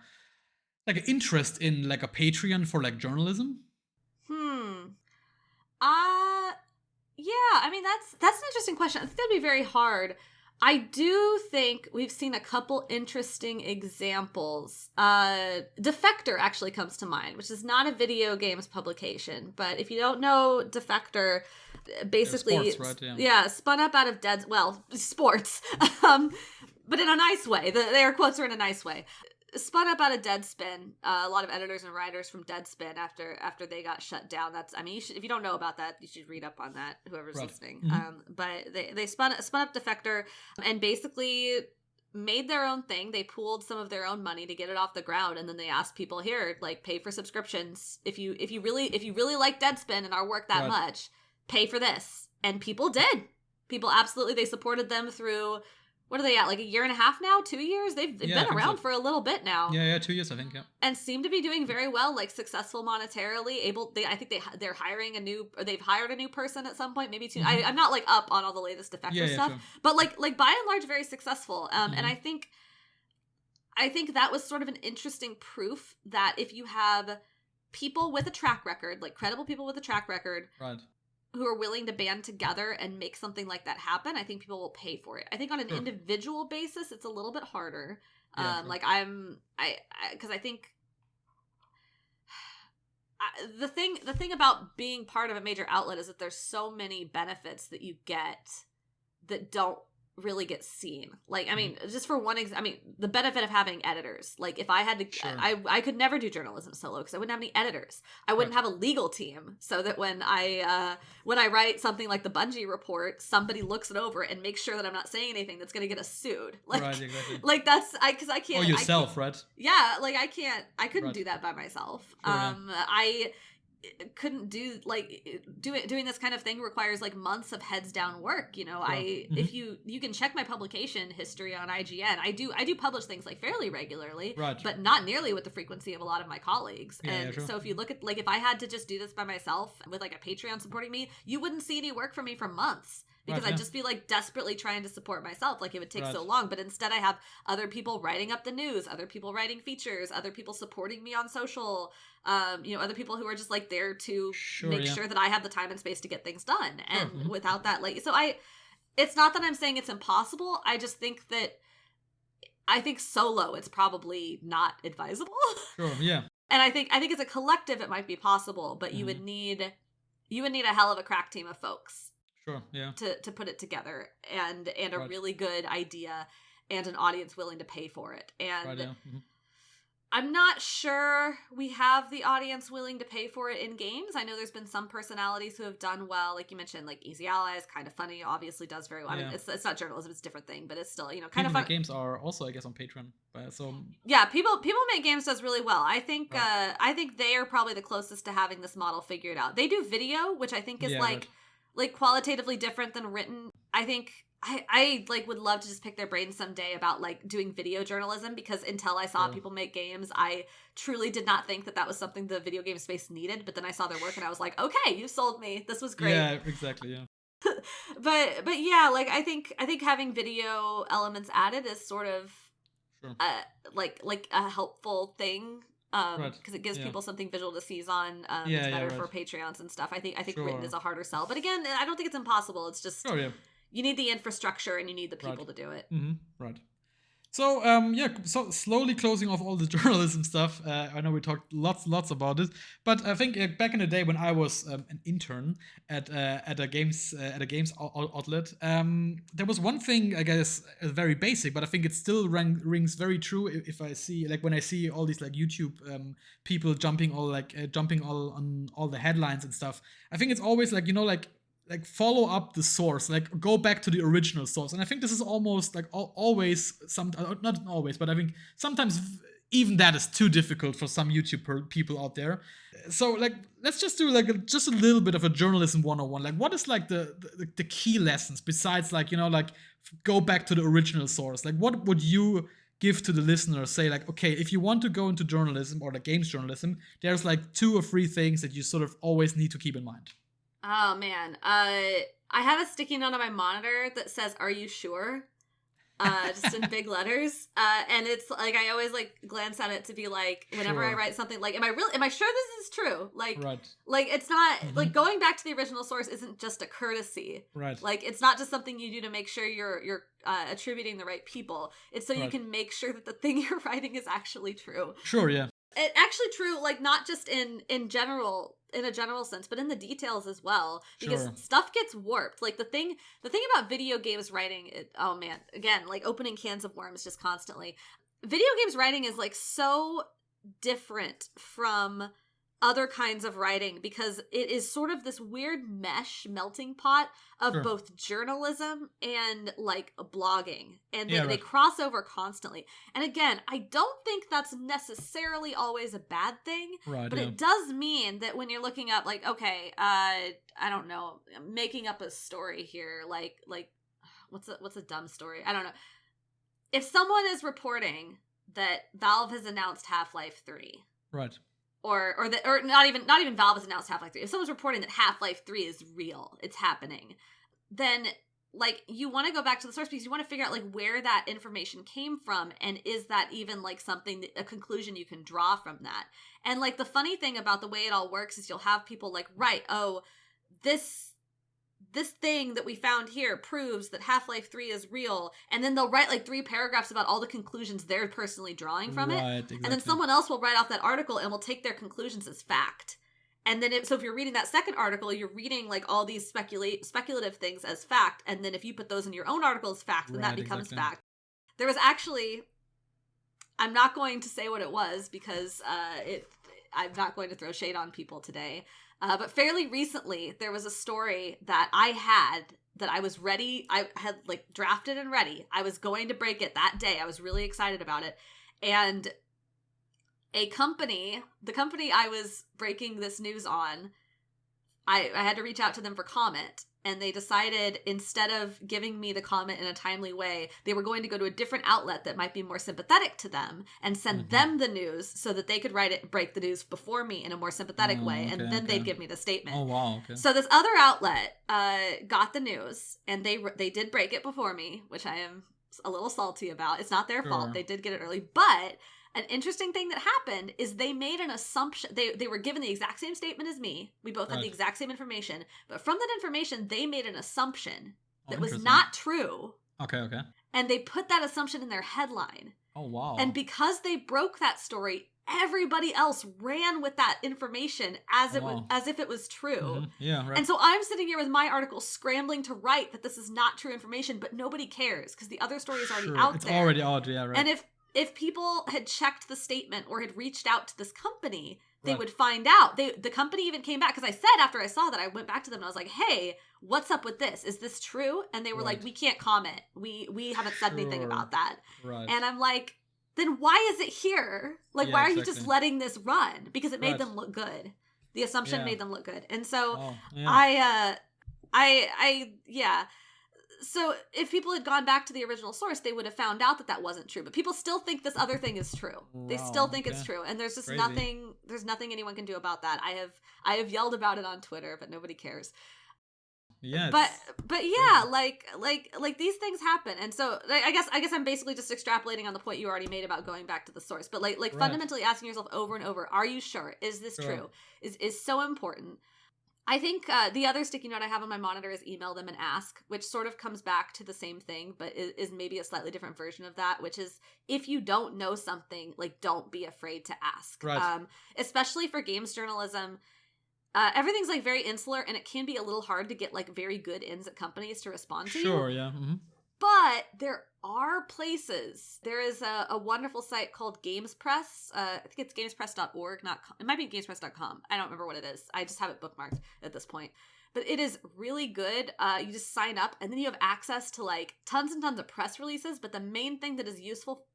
interest in like a Patreon for like journalism? Yeah, I mean, that's an interesting question. I think that'd be very hard. I do think we've seen a couple interesting examples. Defector actually comes to mind, which is not a video games publication. But if you don't know Defector, basically, sports, right? Spun up out of sports, but in a nice way. The air quotes are in a nice way. spun up out of Deadspin. A lot of editors and writers from Deadspin after they got shut down. That's, I mean, if you don't know about that, you should read up on that, whoever's listening. But they spun up Defector and basically made their own thing. They pooled some of their own money to get it off the ground, and then they asked people, here, like, pay for subscriptions. If you really like Deadspin and our work that much, pay for this. And people did. People absolutely, they supported them through, what are they at, like a year and a half now? 2 years? They've been around for a little bit now. Yeah, 2 years, I think, yeah. And seem to be doing very well, like successful monetarily. I think they're hiring they've hired a new person at some point, maybe two. I'm not like up on all the latest Defector stuff, sure. But like by and large, very successful. And I think that was sort of an interesting proof that if you have people with a track record, like credible people with a track record, right, who are willing to band together and make something like that happen, I think people will pay for it. I think on an individual basis, it's a little bit harder. Like because I think the thing about being part of a major outlet is that there's so many benefits that you get that don't really get seen. Like, I mean, just for one I mean, the benefit of having editors. Like, if I had to, I could never do journalism solo because I wouldn't have any editors. I wouldn't have a legal team, so that when I write something like the Bungie report, somebody looks it over and makes sure that I'm not saying anything that's going to get us sued. Like, right, exactly. Like that's because I can't. Or yourself, right? Yeah, like I couldn't do that by myself. Sure, I couldn't do, like, doing this kind of thing requires like months of heads down work, you know. If you can check my publication history on IGN, I do publish things like fairly regularly, but not nearly with the frequency of a lot of my colleagues. So if you look at, like, if I had to just do this by myself with like a Patreon supporting me, you wouldn't see any work from me for months. Because I'd just be like desperately trying to support myself. Like, it would take so long. But instead I have other people writing up the news, other people writing features, other people supporting me on social, you know, other people who are just like there to make sure that I have the time and space to get things done. And without that, like, so it's not that I'm saying it's impossible. I just think that I think solo it's probably not advisable. Sure, yeah. And I think as a collective it might be possible, but you would need a hell of a crack team of folks. Sure, yeah. To put it together and a really good idea and an audience willing to pay for it. And I'm not sure we have the audience willing to pay for it in games. I know there's been some personalities who have done well, like you mentioned, like Easy Allies, Kind of Funny, obviously does very well. I mean, it's not journalism, it's a different thing, but it's still, you know, kind of fun. Games are also, I guess, on Patreon. So yeah, people make games does really well. I think they are probably the closest to having this model figured out. They do video, which I think is like qualitatively different than written. I think I like would love to just pick their brains someday about like doing video journalism, because until I saw people make games, I truly did not think that was something the video game space needed. But then I saw their work and I was like, okay, you sold me. This was great. Yeah, exactly. Yeah. but yeah, like I think having video elements added is sort of like a helpful thing. Because it gives people something visual to seize on. It's better for Patreons and stuff. I think written is a harder sell, but again, I don't think it's impossible. It's just you need the infrastructure and you need the people to do it. Right. So so slowly closing off all the journalism stuff. I know we talked lots about it, but I think back in the day when I was an intern at a games outlet, there was one thing, I guess, very basic, but I think it still rings very true if I see, like, when I see all these like YouTube people jumping all on all the headlines and stuff. I think it's always like, you know, like follow up the source, like go back to the original source. And I think this is almost like always, not always, but I think sometimes even that is too difficult for some YouTube people out there. So like, let's just do like just a little bit of a journalism 101. Like, what is like the key lessons besides, like, you know, like go back to the original source? Like, what would you give to the listener? Say like, okay, if you want to go into journalism or the games journalism, there's like 2 or 3 things that you sort of always need to keep in mind. Oh, man. I have a sticky note on my monitor that says, "Are you sure?" Just in big letters. And it's like, I always like glance at it to be like, whenever I write something, like, am I sure this is true? Like, like it's not like going back to the original source isn't just a courtesy. Right. Like, it's not just something you do to make sure you're attributing the right people. It's so you can make sure that the thing you're writing is actually true. Sure. Yeah. It actually true, like, not just in a general sense, but in the details as well, because stuff gets warped. Like the thing about video games writing, oh man, again, like opening cans of worms just constantly. video games writing is like so different from other kinds of writing because it is sort of this weird melting pot of both journalism and like blogging, and they cross over constantly. And again, I don't think that's necessarily always a bad thing, but it does mean that when you're looking up like, okay, I don't know, I'm making up a story here, like what's a dumb story? I don't know. If someone is reporting that Valve has announced Half-Life 3, right? Or not even Valve has announced Half-Life 3. If someone's reporting that Half-Life 3 is real, it's happening, then like you want to go back to the source because you want to figure out like where that information came from, and is that even like something a conclusion you can draw from that. And like the funny thing about the way it all works is you'll have people like, right, oh, this thing that we found here proves that Half-Life 3 is real, and then they'll write like 3 paragraphs about all the conclusions they're personally drawing from it. Exactly. And then someone else will write off that article and will take their conclusions as fact. And then so if you're reading that second article, you're reading like all these speculative things as fact, and then if you put those in your own article as fact, then that becomes fact. There was actually, I'm not going to say what it was because I'm not going to throw shade on people today. But fairly recently, there was a story that I had that I was ready. I had like drafted and ready. I was going to break it that day. I was really excited about it. And the company I was breaking this news on, I had to reach out to them for comment. And they decided instead of giving me the comment in a timely way, they were going to go to a different outlet that might be more sympathetic to them and send them the news so that they could break the news before me in a more sympathetic way. And then they'd give me the statement. Oh, wow. Okay. So this other outlet got the news, and they did break it before me, which I am a little salty about. It's not their fault. They did get it early. But an interesting thing that happened is they made an assumption. They were given the exact same statement as me. We both had the exact same information. But from that information, they made an assumption that was not true. Okay. And they put that assumption in their headline. Oh, wow. And because they broke that story, everybody else ran with that information as if it was true. Mm-hmm. Yeah, right. And so I'm sitting here with my article scrambling to write that this is not true information, but nobody cares because the other story is already out there. It's already out, yeah, right. And if people had checked the statement or had reached out to this company, they would find out. The company even came back, because I said after I saw that, I went back to them and I was like, hey, what's up with this? Is this true? And they were like, we can't comment. We haven't said anything about that. Right. And I'm like, then why is it here? Like, why are you just letting this run? Because it made them look good. The assumption made them look good. And so So if people had gone back to the original source, they would have found out that that wasn't true. But people still think this other thing is true. Wow, they still think it's true. And there's just nothing anyone can do about that. I have yelled about it on Twitter, but nobody cares. Yeah. But yeah, like these things happen. And so I guess I'm basically just extrapolating on the point you already made about going back to the source. But like fundamentally asking yourself over and over, are you sure? Is this true? Is so important. I think the other sticky note I have on my monitor is email them and ask, which sort of comes back to the same thing, but is maybe a slightly different version of that, which is if you don't know something, like, don't be afraid to ask. Right. Especially for games journalism. Everything's like very insular, and it can be a little hard to get like very good ins at companies to respond to you. Sure, yeah. Mm-hmm. But there are places. There is a wonderful site called GamesPress. I think it's gamespress.org. It might be gamespress.com. I don't remember what it is. I just have it bookmarked at this point. But it is really good. You just sign up, and then you have access to like tons and tons of press releases. But the main thing that it's useful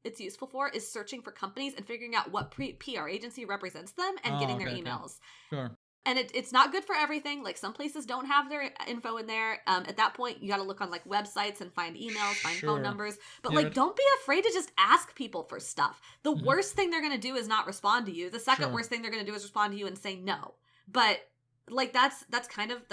for is searching for companies and figuring out what PR agency represents them and getting their emails. Okay. Sure. And it's not good for everything. Like, some places don't have their info in there. At that point, you got to look on like websites and find emails, find phone numbers. But like, don't be afraid to just ask people for stuff. The worst thing they're going to do is not respond to you. The second worst thing they're going to do is respond to you and say no. But like, that's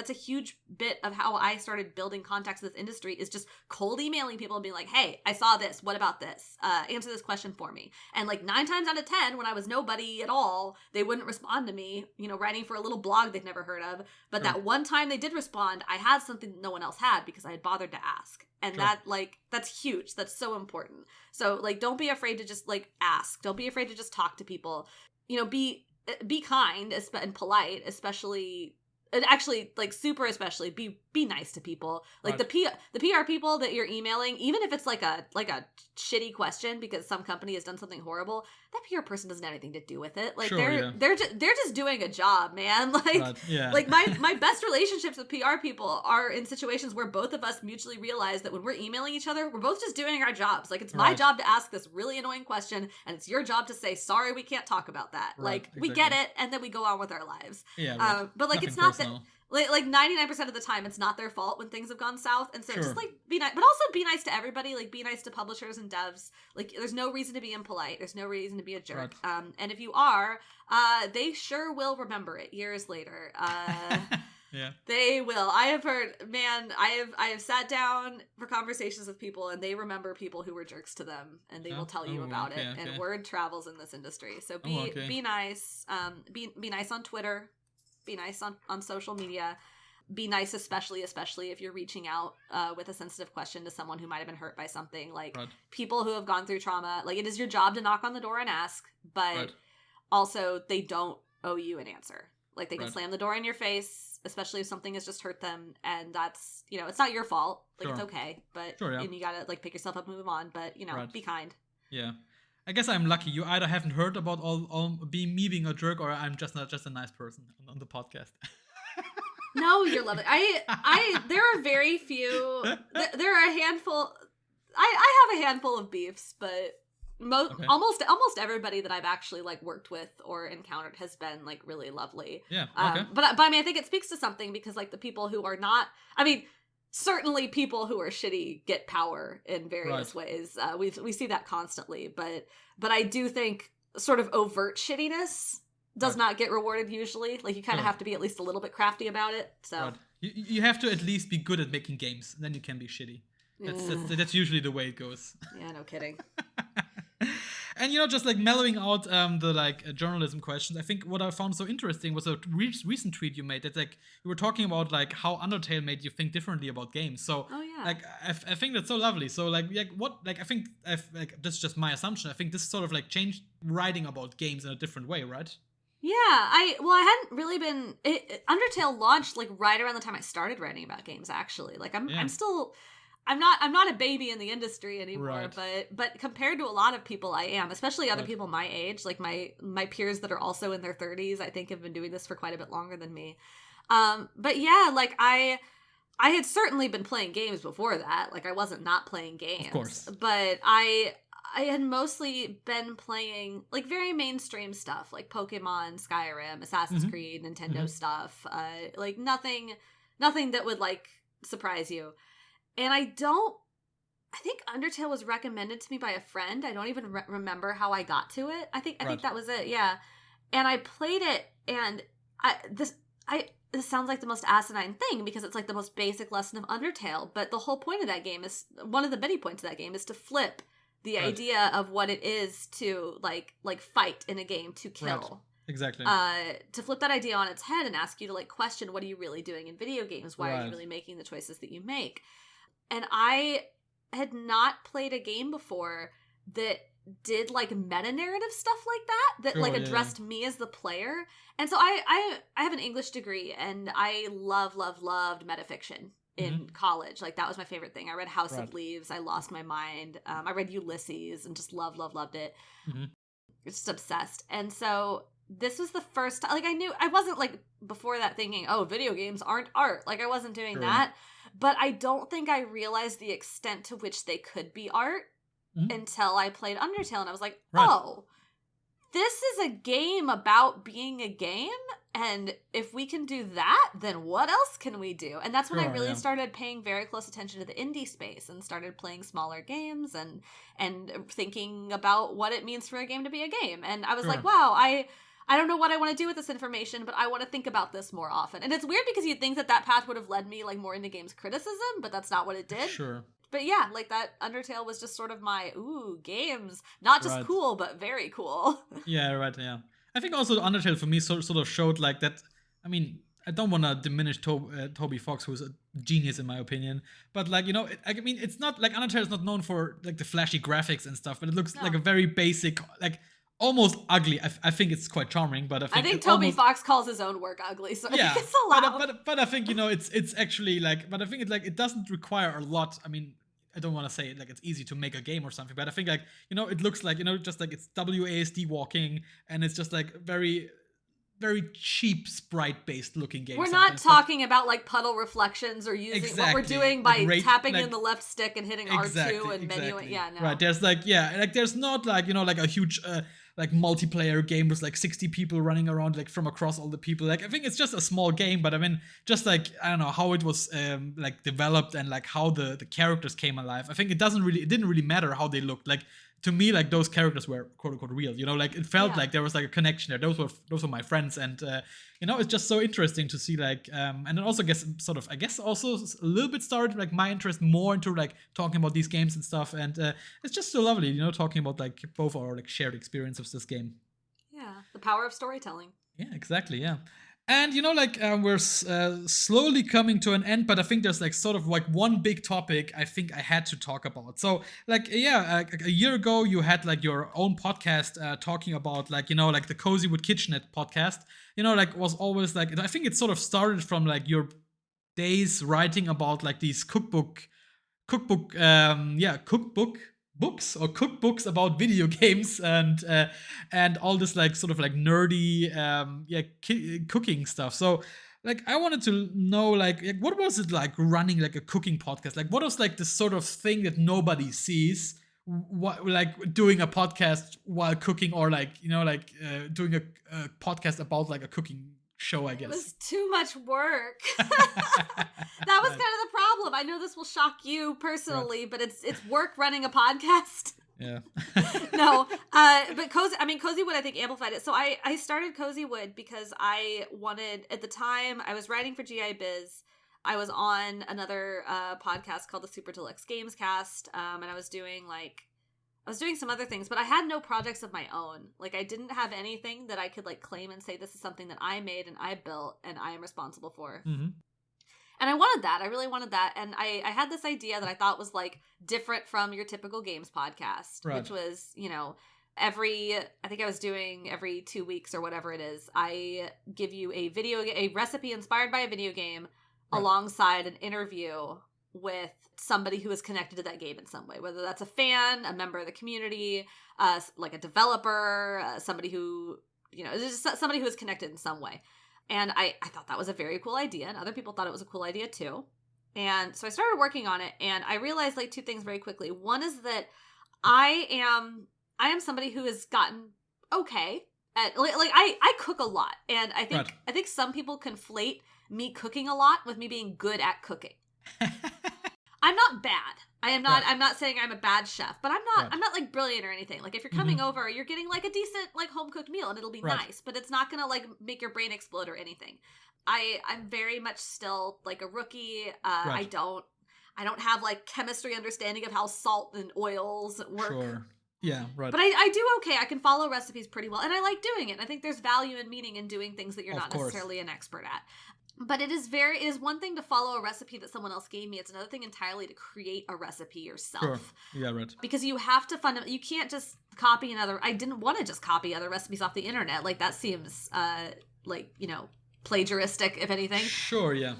a huge bit of how I started building contacts in this industry, is just cold emailing people and being like, hey, I saw this. What about this? Answer this question for me. And like 9 times out of 10, when I was nobody at all, they wouldn't respond to me, writing for a little blog they'd never heard of. But that one time they did respond, I had something that no one else had because I had bothered to ask. And that's huge. That's so important. So like, don't be afraid to just like ask. Don't be afraid to just talk to people. Be kind and polite, especially and actually, like, super especially, be nice to people. Like, the PR people that you're emailing, even if it's like a shitty question because some company has done something horrible, that PR person doesn't have anything to do with it. Like, they're just doing a job, man. Like, like my best relationships with PR people are in situations where both of us mutually realize that when we're emailing each other, we're both just doing our jobs. Like, it's my job to ask this really annoying question, and it's your job to say, sorry, we can't talk about that. Like, we get it, and then we go on with our lives. Yeah, but like, nothing it's not personal. that, like 99% of the time, it's not their fault when things have gone south. And so just like be nice, but also be nice to everybody. Like, be nice to publishers and devs. Like, there's no reason to be impolite. There's no reason to be a jerk. And if you are, they sure will remember it years later. Yeah, they will. I have heard, man, I have sat down for conversations with people, and they remember people who were jerks to them, and they will tell you about it. And word travels in this industry. So be nice. Be nice on Twitter. Be nice on social media. Be nice, especially if you're reaching out with a sensitive question to someone who might have been hurt by something. Like, people who have gone through trauma. Like, it is your job to knock on the door and ask, but also they don't owe you an answer. Like, they can slam the door in your face, especially if something has just hurt them, and that's, you know, it's not your fault. Like, it's okay, but and you gotta, like, pick yourself up and move on. But, you know, be kind. Yeah. I guess I'm lucky. You either haven't heard about all me being a jerk, or I'm just not just a nice person on the podcast. No, you're lovely. There are very few. There are a handful. I have a handful of beefs, but almost everybody that I've actually, like, worked with or encountered has been, like, really lovely. Yeah. But I mean, I think it speaks to something, because, like, the people who are not, I mean, certainly people who are shitty get power in various ways. We see that constantly, but I do think sort of overt shittiness does not get rewarded usually. Like, you kind of have to be at least a little bit crafty about it. So you have to at least be good at making games, then you can be shitty. That's usually the way it goes. Yeah, no kidding. And, you know, just like mellowing out the journalism questions, I think what I found so interesting was a recent tweet you made that, like, you were talking about, like, how Undertale made you think differently about games. So like, I think that's so lovely. So like what, like, I think that's just my assumption. I think this sort of, like, changed writing about games in a different way, right? Yeah, I hadn't really been. Undertale launched, like, right around the time I started writing about games. Actually, like, I'm still. I'm not a baby in the industry anymore, but compared to a lot of people, I am, especially other people my age, like my peers that are also in their 30s, I think have been doing this for quite a bit longer than me. But yeah, like, I had certainly been playing games before that. Like, I wasn't not playing games, of course, but I had mostly been playing, like, very mainstream stuff, like Pokemon, Skyrim, Assassin's Creed, Nintendo stuff, like nothing that would, like, surprise you. And I think Undertale was recommended to me by a friend. I don't even remember how I got to it. I think that was it. Yeah. And I played it, and this sounds like the most asinine thing, because it's like the most basic lesson of Undertale. But the whole point of that game is, one of the many points of that game is to flip the idea of what it is to like fight in a game, to kill. Right. Exactly. To flip that idea on its head and ask you to, like, question, what are you really doing in video games? Why are you really making the choices that you make? And I had not played a game before that did, like, meta-narrative stuff like that like, addressed me as the player. And so I have an English degree, and I loved metafiction in college. Like, that was my favorite thing. I read House of Leaves. I lost my mind. I read Ulysses and just loved it. Just obsessed. And so this was the first time, like, I wasn't, like, before that thinking, oh, video games aren't art. Like, I wasn't doing that. But I don't think I realized the extent to which they could be art until I played Undertale, and I was like, oh, this is a game about being a game, and if we can do that, then what else can we do? And that's when I really started paying very close attention to the indie space, and started playing smaller games, and thinking about what it means for a game to be a game. And I was like, wow, I don't know what I want to do with this information, but I want to think about this more often. And it's weird, because you'd think that path would have led me, like, more into games criticism, but that's not what it did. Sure. But yeah, like, that Undertale was just sort of my, games. Not just cool, but very cool. Yeah, right, yeah. I think also Undertale for me sort of showed, like, that, I mean, I don't want to diminish Toby Fox, who's a genius in my opinion, but, like, you know, I mean, it's not, like, Undertale is not known for, like, the flashy graphics and stuff, but it looks like a very basic, like, almost ugly. I think it's quite charming, but I think Toby Fox calls his own work ugly, so I think it's allowed. But I think, it's actually like, but I think it doesn't require a lot. I mean, I don't want to say like it's easy to make a game or something, but I think like, it looks like, just like it's WASD walking, and it's just like very, very cheap sprite-based looking game. We're not talking about like puddle reflections or using what we're doing by tapping in the left stick and hitting R2 and menuing. Yeah, no. Right. There's like, there's not like, like a huge like multiplayer game with like 60 people running around like from across all the people. Like, I think it's just a small game, but I mean, just like, I don't know how it was like developed and like how the characters came alive. I think it didn't really matter how they looked. Like, to me, like, those characters were quote unquote real, like it felt like there was like a connection there. Those were my friends, and it's just so interesting to see, like, and then also I guess also a little bit started like my interest more into like talking about these games and stuff, and it's just so lovely, talking about like both our like shared experience of this game. Yeah, the power of storytelling. Yeah, exactly. Yeah. And we're slowly coming to an end, but I think there's like sort of like one big topic I think I had to talk about. So like, a year ago you had like your own podcast talking about like, like the Cozywood Kitchenette podcast, like was always like, I think it sort of started from like your days writing about like these cookbooks or cookbooks about video games and all this like sort of like nerdy cooking stuff. So like I wanted to know like what was it like running like a cooking podcast? Like what was like the sort of thing that nobody sees? What, like doing a podcast while cooking, or like doing a podcast about like a cooking show, I guess. It was too much work. That was kind of the problem. I know this will shock you personally, but it's work running a podcast. Yeah. No, but Cozywood I think amplified it. So I started Cozywood because I wanted, at the time I was writing for GI Biz. I was on another podcast called the Super Deluxe Games Cast, and I was doing some other things, but I had no projects of my own. Like, I didn't have anything that I could like claim and say this is something that I made and I built and I am responsible for. Mm-hmm. And I wanted that. I really wanted that. And I had this idea that I thought was like different from your typical games podcast, which was, I think I was doing every 2 weeks or whatever it is. I give you a recipe inspired by a video game alongside an interview with somebody who is connected to that game in some way, whether that's a fan, a member of the community, like a developer, somebody who, just somebody who is connected in some way. And I thought that was a very cool idea, and other people thought it was a cool idea too. And so I started working on it, and I realized like two things very quickly. One is that I am somebody who has gotten okay at like I cook a lot, and I think some people conflate me cooking a lot with me being good at cooking. I'm not bad. I am not. I'm not saying I'm a bad chef, but I'm not like brilliant or anything. Like if you're coming over, you're getting like a decent like home cooked meal, and it'll be nice, but it's not gonna like make your brain explode or anything. I'm very much still like a rookie. I don't have like chemistry understanding of how salt and oils work. Sure. Yeah, right. But I do okay. I can follow recipes pretty well, and I like doing it. I think there's value and meaning in doing things that you're not necessarily an expert at. But it is one thing to follow a recipe that someone else gave me. It's another thing entirely to create a recipe yourself. Sure. Yeah, right. Because you have to you can't just copy I didn't want to just copy other recipes off the internet. Like that seems plagiaristic, if anything. Sure, yeah.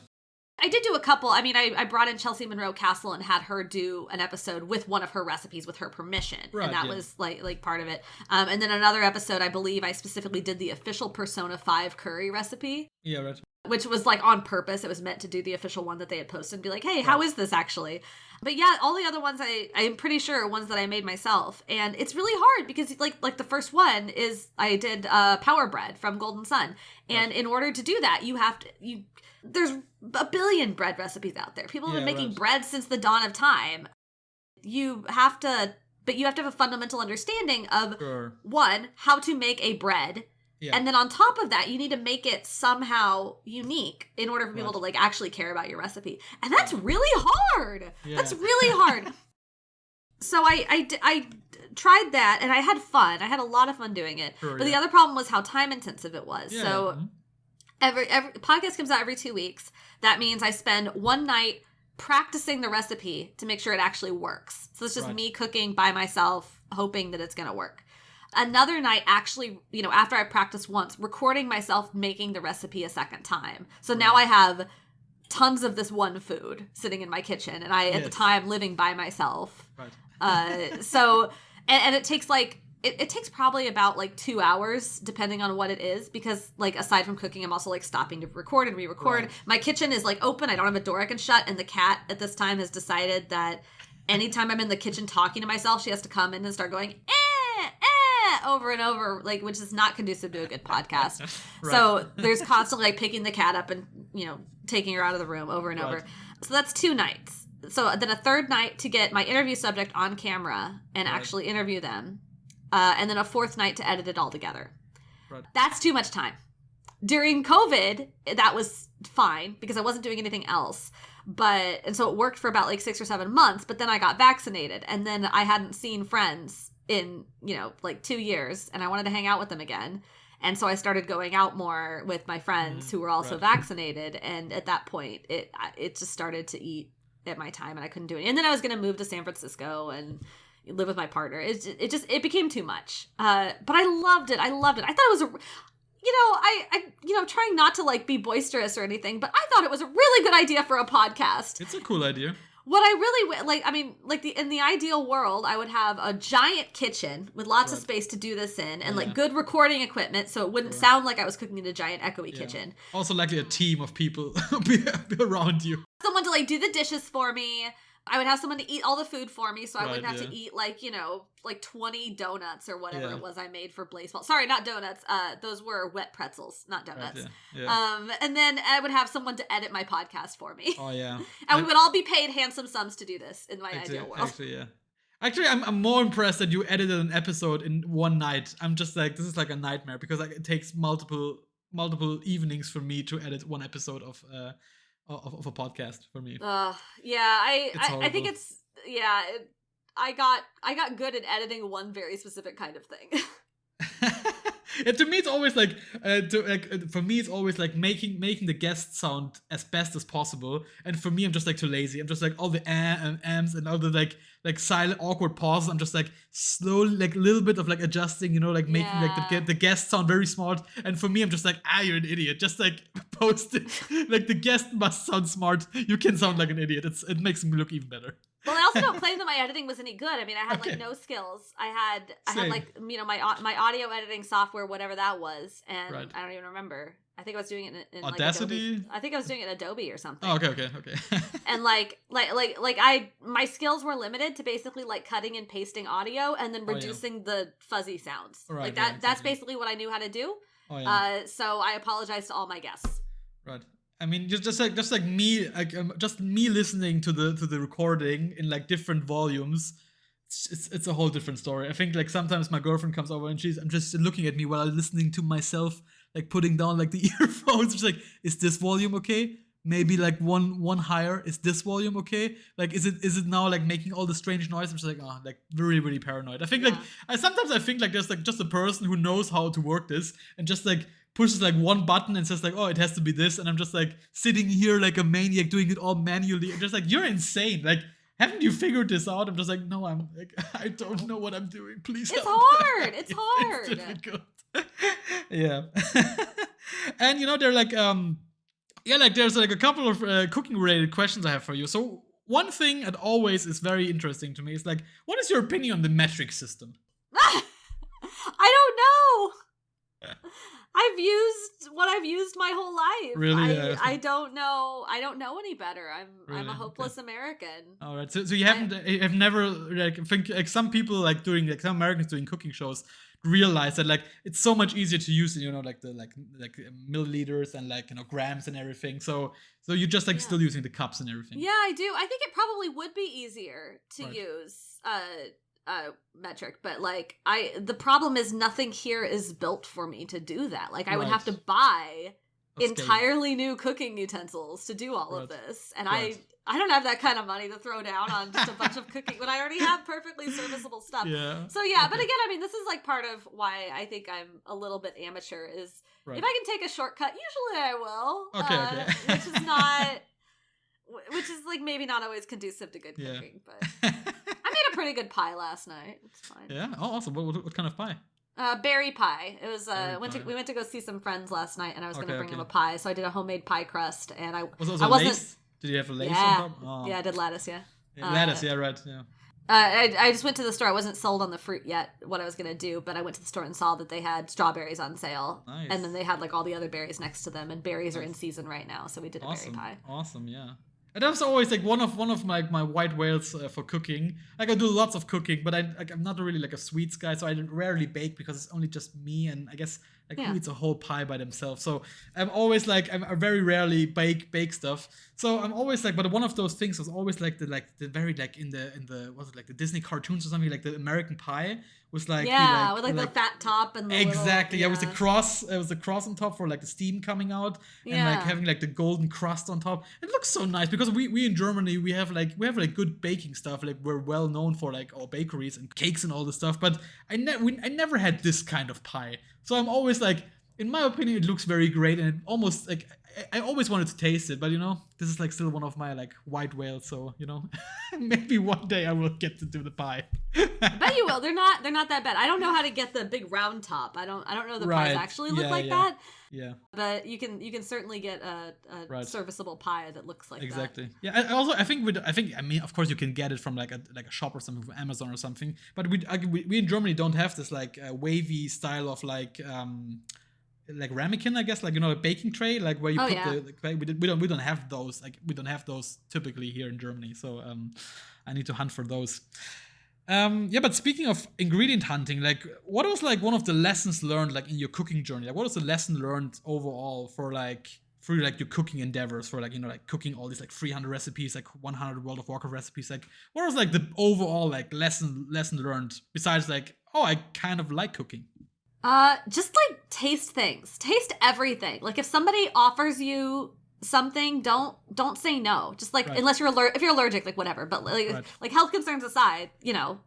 I did do a couple. I mean, I brought in Chelsea Monroe Castle and had her do an episode with one of her recipes with her permission. Right, and that was like part of it. And then another episode, I believe I specifically did the official Persona 5 curry recipe. Yeah, right. Which was like on purpose. It was meant to do the official one that they had posted and be like, hey, how is this actually? But yeah, all the other ones I'm pretty sure are ones that I made myself. And it's really hard because like the first one is I did Power Bread from Golden Sun. And in order to do that, there's a billion bread recipes out there. People have been making bread since the dawn of time. You have to have a fundamental understanding of one, how to make a bread. Yeah. And then on top of that, you need to make it somehow unique in order for people to like actually care about your recipe. And that's really hard. Yeah. That's really hard. So I tried that and I had fun. I had a lot of fun doing it. Sure, but the other problem was how time intensive it was. Yeah. So every podcast comes out every 2 weeks. That means I spend one night practicing the recipe to make sure it actually works. So it's just me cooking by myself, hoping that it's going to work. Another night, actually, after I practiced once, recording myself making the recipe a second time. So now I have tons of this one food sitting in my kitchen, and I, at the time, living by myself. Right. So, and it takes it takes probably about 2 hours, depending on what it is, because aside from cooking, I'm also stopping to record and re-record. Right. My kitchen is open. I don't have a door I can shut, and the cat at this time has decided that anytime I'm in the kitchen talking to myself, she has to come in and start going, over and over, which is not conducive to a good podcast. Right. So there's constantly picking the cat up and, taking her out of the room over and over. So that's 2 nights. So then a third night to get my interview subject on camera and actually interview them. And then a fourth night to edit it all together. Right. That's too much time. During COVID, that was fine because I wasn't doing anything else. And so it worked for about 6 or 7 months, but then I got vaccinated, and then I hadn't seen friends in 2 years, and I wanted to hang out with them again. And so I started going out more with my friends who were also vaccinated, and at that point it just started to eat at my time, and I couldn't do it. And then I was going to move to San Francisco and live with my partner. It became too much. But I loved it. I thought it was I trying not to be boisterous or anything, but I thought it was a really good idea for a podcast. It's a cool idea. What I really in the ideal world, I would have a giant kitchen with lots of space to do this in, and good recording equipment, so it wouldn't sound like I was cooking in a giant echoey kitchen. Also, likely a team of people be around you. Someone to do the dishes for me. I would have someone to eat all the food for me, so I wouldn't have to eat 20 donuts or whatever it was I made for Blazeball. Sorry, not donuts. Those were wet pretzels, not donuts. Right, yeah. And then I would have someone to edit my podcast for me. Oh yeah. And we would all be paid handsome sums to do this in my ideal world. Actually, I'm more impressed that you edited an episode in one night. I'm just this is a nightmare because it takes multiple evenings for me to edit one episode of a podcast for me. I think it's I got good at editing one very specific kind of thing. To me, it's always for me, it's always making the guest sound as best as possible. And for me, I'm just too lazy. I'm just all the and ams and all the silent awkward pauses. I'm just slowly a little bit of adjusting, making the guest sound very smart. And for me, I'm just you're an idiot. Just post it. The guest must sound smart. You can sound like an idiot. It makes me look even better. Well, I also don't claim that my editing was any good. I mean, I had no skills. I had my audio editing software, whatever that was, and I don't even remember. I think I was doing it in Audacity. Adobe. I think I was doing it in Adobe or something. Oh, okay. And my skills were limited to basically cutting and pasting audio and then reducing the fuzzy sounds. Right, that's basically what I knew how to do. Oh, yeah. So I apologize to all my guests. Right. I mean, just me, just me listening to the recording in different volumes. It's a whole different story. I think sometimes my girlfriend comes over and I'm just looking at me while I'm listening to myself, putting down the earphones. She's is this volume okay? Maybe one higher. Is this volume okay? Is it now making all the strange noise? I'm just really, really paranoid. I think sometimes I think there's just a person who knows how to work this and just pushes one button and says oh, it has to be this, and I'm just sitting here like a maniac doing it all manually. I'm just you're insane. Haven't you figured this out? I'm just no, I don't know what I'm doing. Please help. Hard. It's hard. It's difficult. Yeah. And they're there's a couple of cooking related questions I have for you. So one thing that always is very interesting to me is what is your opinion on the metric system? I don't know. I've used what I've used my whole life. Really? I don't know. I don't know any better. I'm a hopeless American. All right. So you have never think some people doing some Americans doing cooking shows realize that it's so much easier to use the milliliters and grams and everything. So you're just still using the cups and everything. Yeah, I do. I think it probably would be easier to use metric, but the problem is nothing here is built for me to do that. I would have to buy entirely new cooking utensils to do all of this, and I don't have that kind of money to throw down on just a bunch of cooking when I already have perfectly serviceable stuff. So but again, I mean, this is part of why I think I'm a little bit amateur is if I can take a shortcut, usually I will. Which is maybe not always conducive to good cooking, but I made a pretty good pie last night. It's fine. Yeah. Oh, awesome. What kind of pie? Berry pie. It was we went to go see some friends last night, and I was going to bring them a pie, so I did a homemade pie crust, and I wasn't. Lace? Did you have a lace on top? Oh. Yeah, I did lettuce. Yeah, lettuce. Yeah, right. Yeah. I just went to the store. I wasn't sold on the fruit yet, what I was going to do, but I went to the store and saw that they had strawberries on sale. Nice. And then they had like all the other berries next to them, and berries are in season right now, so we did a berry pie. Awesome, yeah. And that was always like one of my white whales for cooking. Like I do lots of cooking, but I'm not really like a sweets guy, so I rarely bake because it's only just me, and I guess who eats a whole pie by themselves. So I'm always like I very rarely bake stuff. So I'm always like, but one of those things was always like the very like in the was it like the Disney cartoons or something, like the American Pie was like with the fat top and the exactly little, it was the cross. It was the cross on top for like the steam coming out and like having like the golden crust on top. It looks so nice because we in Germany we have good baking stuff. Like we're well known for like our bakeries and cakes and all this stuff. But I never had this kind of pie. So I'm always like, in my opinion, it looks very great, and it almost like I always wanted to taste it, but this is like still one of my like white whales. So maybe one day I will get to do the pie. I bet you will. They're not that bad. I don't know how to get the big round top. I don't know the pies actually look like that. Yeah. But you can certainly get a serviceable pie that looks like that. Exactly. Yeah. I think of course you can get it from like a shop or something, from Amazon or something. But we in Germany don't have this like wavy style of like ramekin, I guess, like a baking tray, like where you we don't have those. Like we don't have those typically here in Germany. So I need to hunt for those. But speaking of ingredient hunting, like what was like one of the lessons learned like in your cooking journey? Like what was the lesson learned overall for like through like your cooking endeavors, for like like cooking all these like 300 recipes, like 100 World of Warcraft recipes? Like what was like the overall like lesson learned besides like, oh, I kind of like cooking? Just like taste things, taste everything. Like if somebody offers you something, don't say no. Just like unless if you're allergic, like whatever. But like health concerns aside,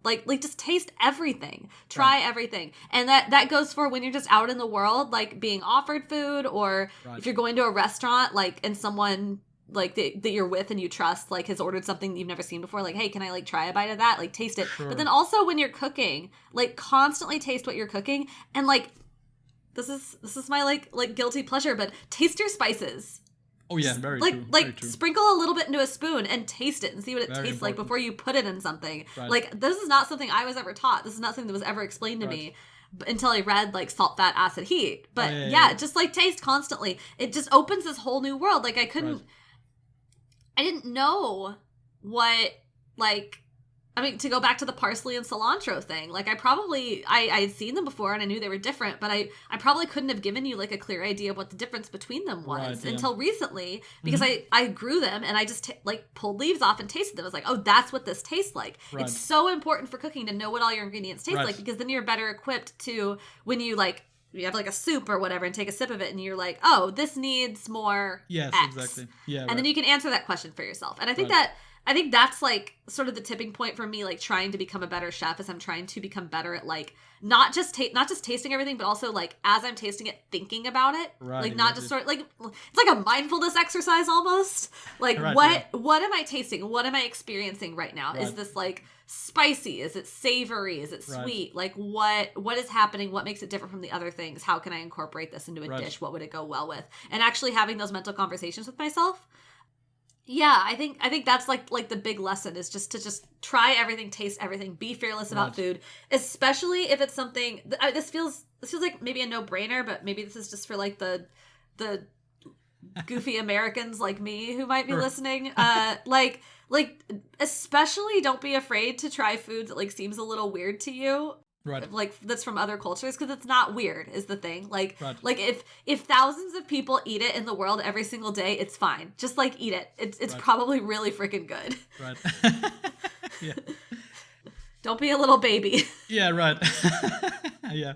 like just taste everything, try everything, and that goes for when you're just out in the world, like being offered food, or if you're going to a restaurant, like and someone like that you're with and you trust like has ordered something you've never seen before, like, hey, can I like try a bite of that? Like taste it. But then also when you're cooking, like constantly taste what you're cooking, and like this is my like guilty pleasure, but taste your spices. Oh yeah, very like true. Like very true. Sprinkle a little bit into a spoon and taste it and see what it tastes like before you put it in something. Like this is not something I was ever taught. This is not something that was ever explained to me until I read like Salt, Fat, Acid, Heat. But just like taste constantly. It just opens this whole new world. Like I didn't know what, like, I mean, to go back to the parsley and cilantro thing, like I had seen them before and I knew they were different, but I probably couldn't have given you like a clear idea of what the difference between them was until recently, because I grew them and I just like pulled leaves off and tasted them. I was like, oh, that's what this tastes like. It's so important for cooking to know what all your ingredients taste like, because then you're better equipped to, when you have like a soup or whatever and take a sip of it and you're like, oh, this needs more X. Exactly. Yeah. And then you can answer that question for yourself. And I think that's like sort of the tipping point for me, like trying to become a better chef, as I'm trying to become better at like not just tasting everything, but also like as I'm tasting it, thinking about it. Like not just sort of like, it's like a mindfulness exercise almost. Like what am I tasting? What am I experiencing right now? Is this like spicy? Is it savory? Is it sweet? Like what is happening? What makes it different from the other things? How can I incorporate this into a dish? What would it go well with? And actually having those mental conversations with myself. Yeah, I think that's like the big lesson, is just to try everything, taste everything, be fearless about food, especially if it's something. This feels like maybe a no-brainer, but maybe this is just for like the goofy Americans like me who might be listening. Like especially don't be afraid to try food that like seems a little weird to you. Like that's from other cultures, because it's not weird is the thing. Like if thousands of people eat it in the world every single day, it's fine. Just like eat it. It's probably really freaking good. Yeah. Don't be a little baby. Yeah. Right. Yeah.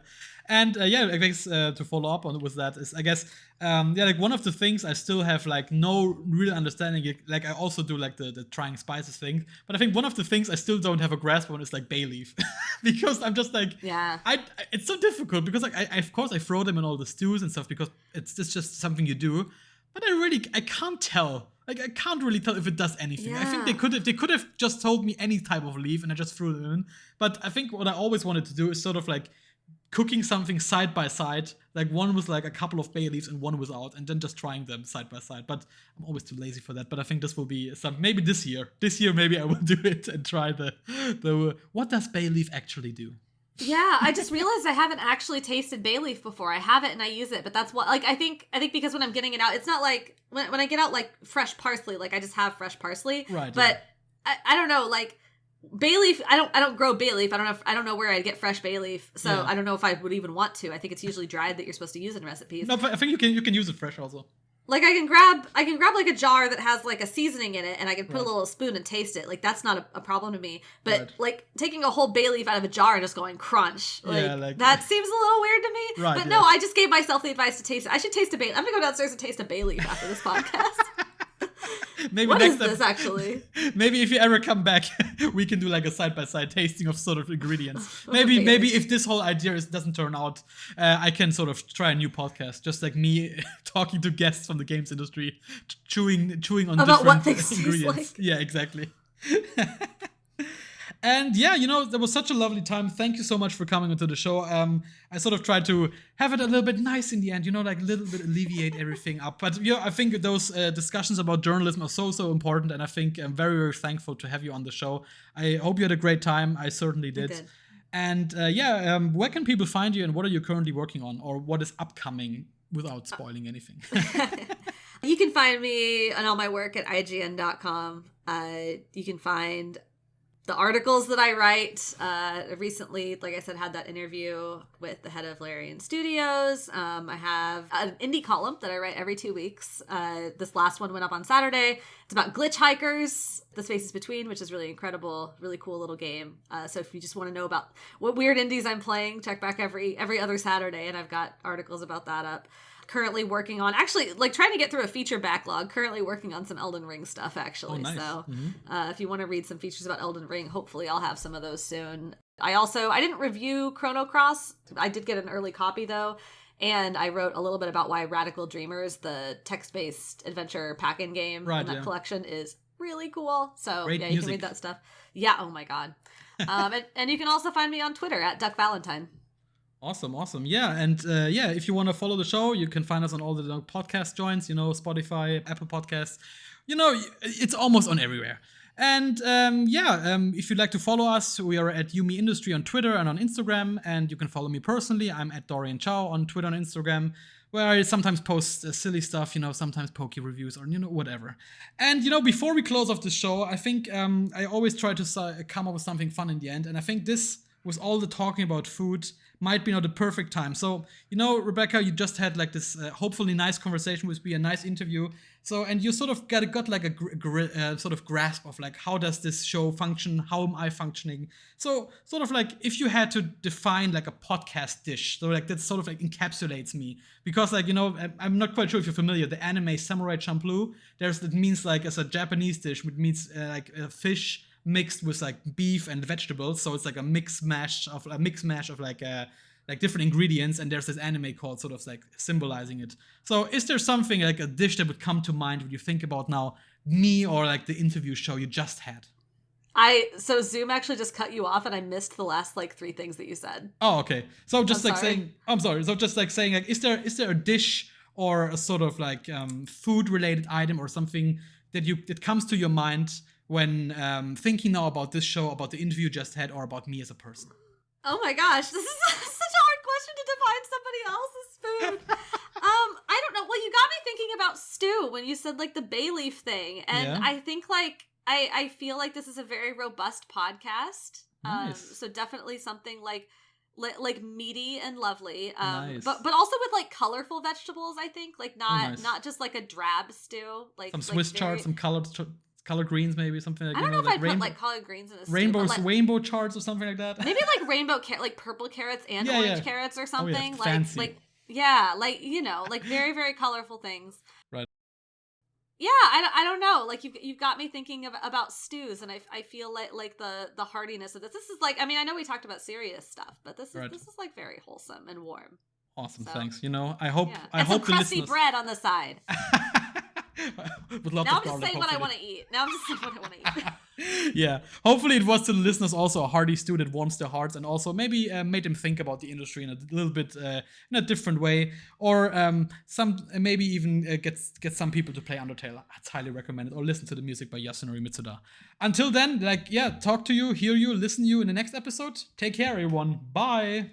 And I guess to follow up on with that is, I guess, like one of the things I still have like no real understanding. Like I also do like the trying spices thing, but I think one of the things I still don't have a grasp on is like bay leaf, because I'm just like, it's so difficult, because like I of course I throw them in all the stews and stuff because it's just something you do, but I can't tell. Like I can't really tell if it does anything. I think they could have just told me any type of leaf and I just threw them in. But I think what I always wanted to do is sort of like cooking something side by side, like one with like a couple of bay leaves and one without, and then just trying them side by side. But I'm always too lazy for that. But I think this will be maybe this year. This year maybe I will do it and try the what does bay leaf actually do? Yeah, I just realized I haven't actually tasted bay leaf before. I have it and I use it, but that's what, like, I think because when I'm getting it out, it's not like when I get out like fresh parsley, like I just have fresh parsley. Right. But yeah. I don't know, like bay leaf. I don't grow bay leaf. I don't know where I'd get fresh bay leaf, so yeah. I don't know if I would even want to. I think it's usually dried that you're supposed to use in recipes. No, but I think you can use it fresh also. Like I can grab like a jar that has like a seasening in it, and I can put a little spoon and taste it. Like that's not a problem to me. But like taking a whole bay leaf out of a jar and just going crunch, like that seems a little weird to me. Right, but no, I just gave myself the advice to taste it. I should taste a bay leaf. I'm gonna go downstairs and taste a bay leaf after this podcast. Maybe what next is this actually? Maybe if you ever come back, we can do like a side-by-side tasting of sort of ingredients. Maybe if this whole idea doesn't turn out, I can sort of try a new podcast, just like me talking to guests from the games industry, chewing on about different what things ingredients. Taste like. Yeah, exactly. And yeah, that was such a lovely time. Thank you so much for coming onto the show. I sort of tried to have it a little bit nice in the end, like a little bit alleviate everything up. But I think those discussions about journalism are so important. And I think I'm very, very thankful to have you on the show. I hope you had a great time. I certainly did. And where can people find you and what are you currently working on or what is upcoming without spoiling anything? You can find me and all my work at IGN.com. You can find the articles that I write. Recently, like I said, had that interview with the head of Larian Studios. I have an indie column that I write every 2 weeks. This last one went up on Saturday. It's about glitch hikers, The Spaces Between, which is really incredible, really cool little game. So if you just want to know about what weird indies I'm playing, check back every other Saturday, and I've got articles about that up. Currently working on, actually, like trying to get through a feature backlog, currently working on some Elden Ring stuff, actually. Oh, nice. So if you want to read some features about Elden Ring, hopefully I'll have some of those soon. I didn't review Chrono Cross. I did get an early copy, though. And I wrote a little bit about why Radical Dreamers, the text-based adventure pack-in game in that collection, is really cool. So Great you music. can read that stuff. Yeah, oh my God. And you can also find me on Twitter at Rebekah Valentine. Awesome. Yeah, and if you want to follow the show, you can find us on all the podcast joints, Spotify, Apple Podcasts. It's almost on everywhere. And if you'd like to follow us, we are at Yumi Industry on Twitter and on Instagram. And you can follow me personally. I'm at Dorian Chow on Twitter and Instagram, where I sometimes post silly stuff, sometimes pokey reviews or, whatever. And, before we close off the show, I think I always try to come up with something fun in the end. And I think this, with all the talking about food, might be not the perfect time. So, Rebekah, you just had like this hopefully nice conversation with me, a nice interview. So, and you sort of got like a sort of grasp of like, how does this show function? How am I functioning? So sort of like if you had to define like a podcast dish, so like that sort of like encapsulates me, because like, I'm not quite sure if you're familiar, the anime Samurai Champloo, that means like as a Japanese dish, which means like a fish mixed with like beef and vegetables, so it's like a mix mash of like different ingredients, and there's this anime called sort of like symbolizing it. So is there something like a dish that would come to mind when you think about now me or like the interview show you just had? So Zoom actually just cut you off and I missed the last like 3 things that you said. Oh, okay. So just I'm sorry. So just like saying like is there a dish or a sort of like food related item or something that comes to your mind when thinking now about this show, about the interview you just had, or about me as a person? Oh my gosh, this is such a hard question to define somebody else's food. I don't know. Well, you got me thinking about stew when you said like the bay leaf thing. And I think like, I feel like this is a very robust podcast. Nice. So definitely something like meaty and lovely. Nice. But also with like colorful vegetables, I think. Like not just like a drab stew. Like some Swiss chard, some color greens, maybe something like. I don't know if I'd put like collard greens in a stew, rainbow charts or something like that. Maybe like like purple carrots and orange carrots or something. Oh, yeah, fancy. Like very, very colorful things. Right. Yeah, I don't know. Like you've got me thinking about stews, and I feel like the heartiness of this. This is like, I mean, I know we talked about serious stuff, but this is like very wholesome and warm. Awesome, so, thanks. I hope some the crusty listeners... bread on the side. With lots now of I'm just saying what I want to eat. Yeah. Hopefully it was to the listeners also a hearty stew that warms their hearts and also maybe made them think about the industry in a little bit in a different way. Or maybe even get some people to play Undertale. That's highly recommended. Or listen to the music by Yasunori Mitsuda. Until then, talk to you, hear you, listen to you in the next episode. Take care, everyone. Bye.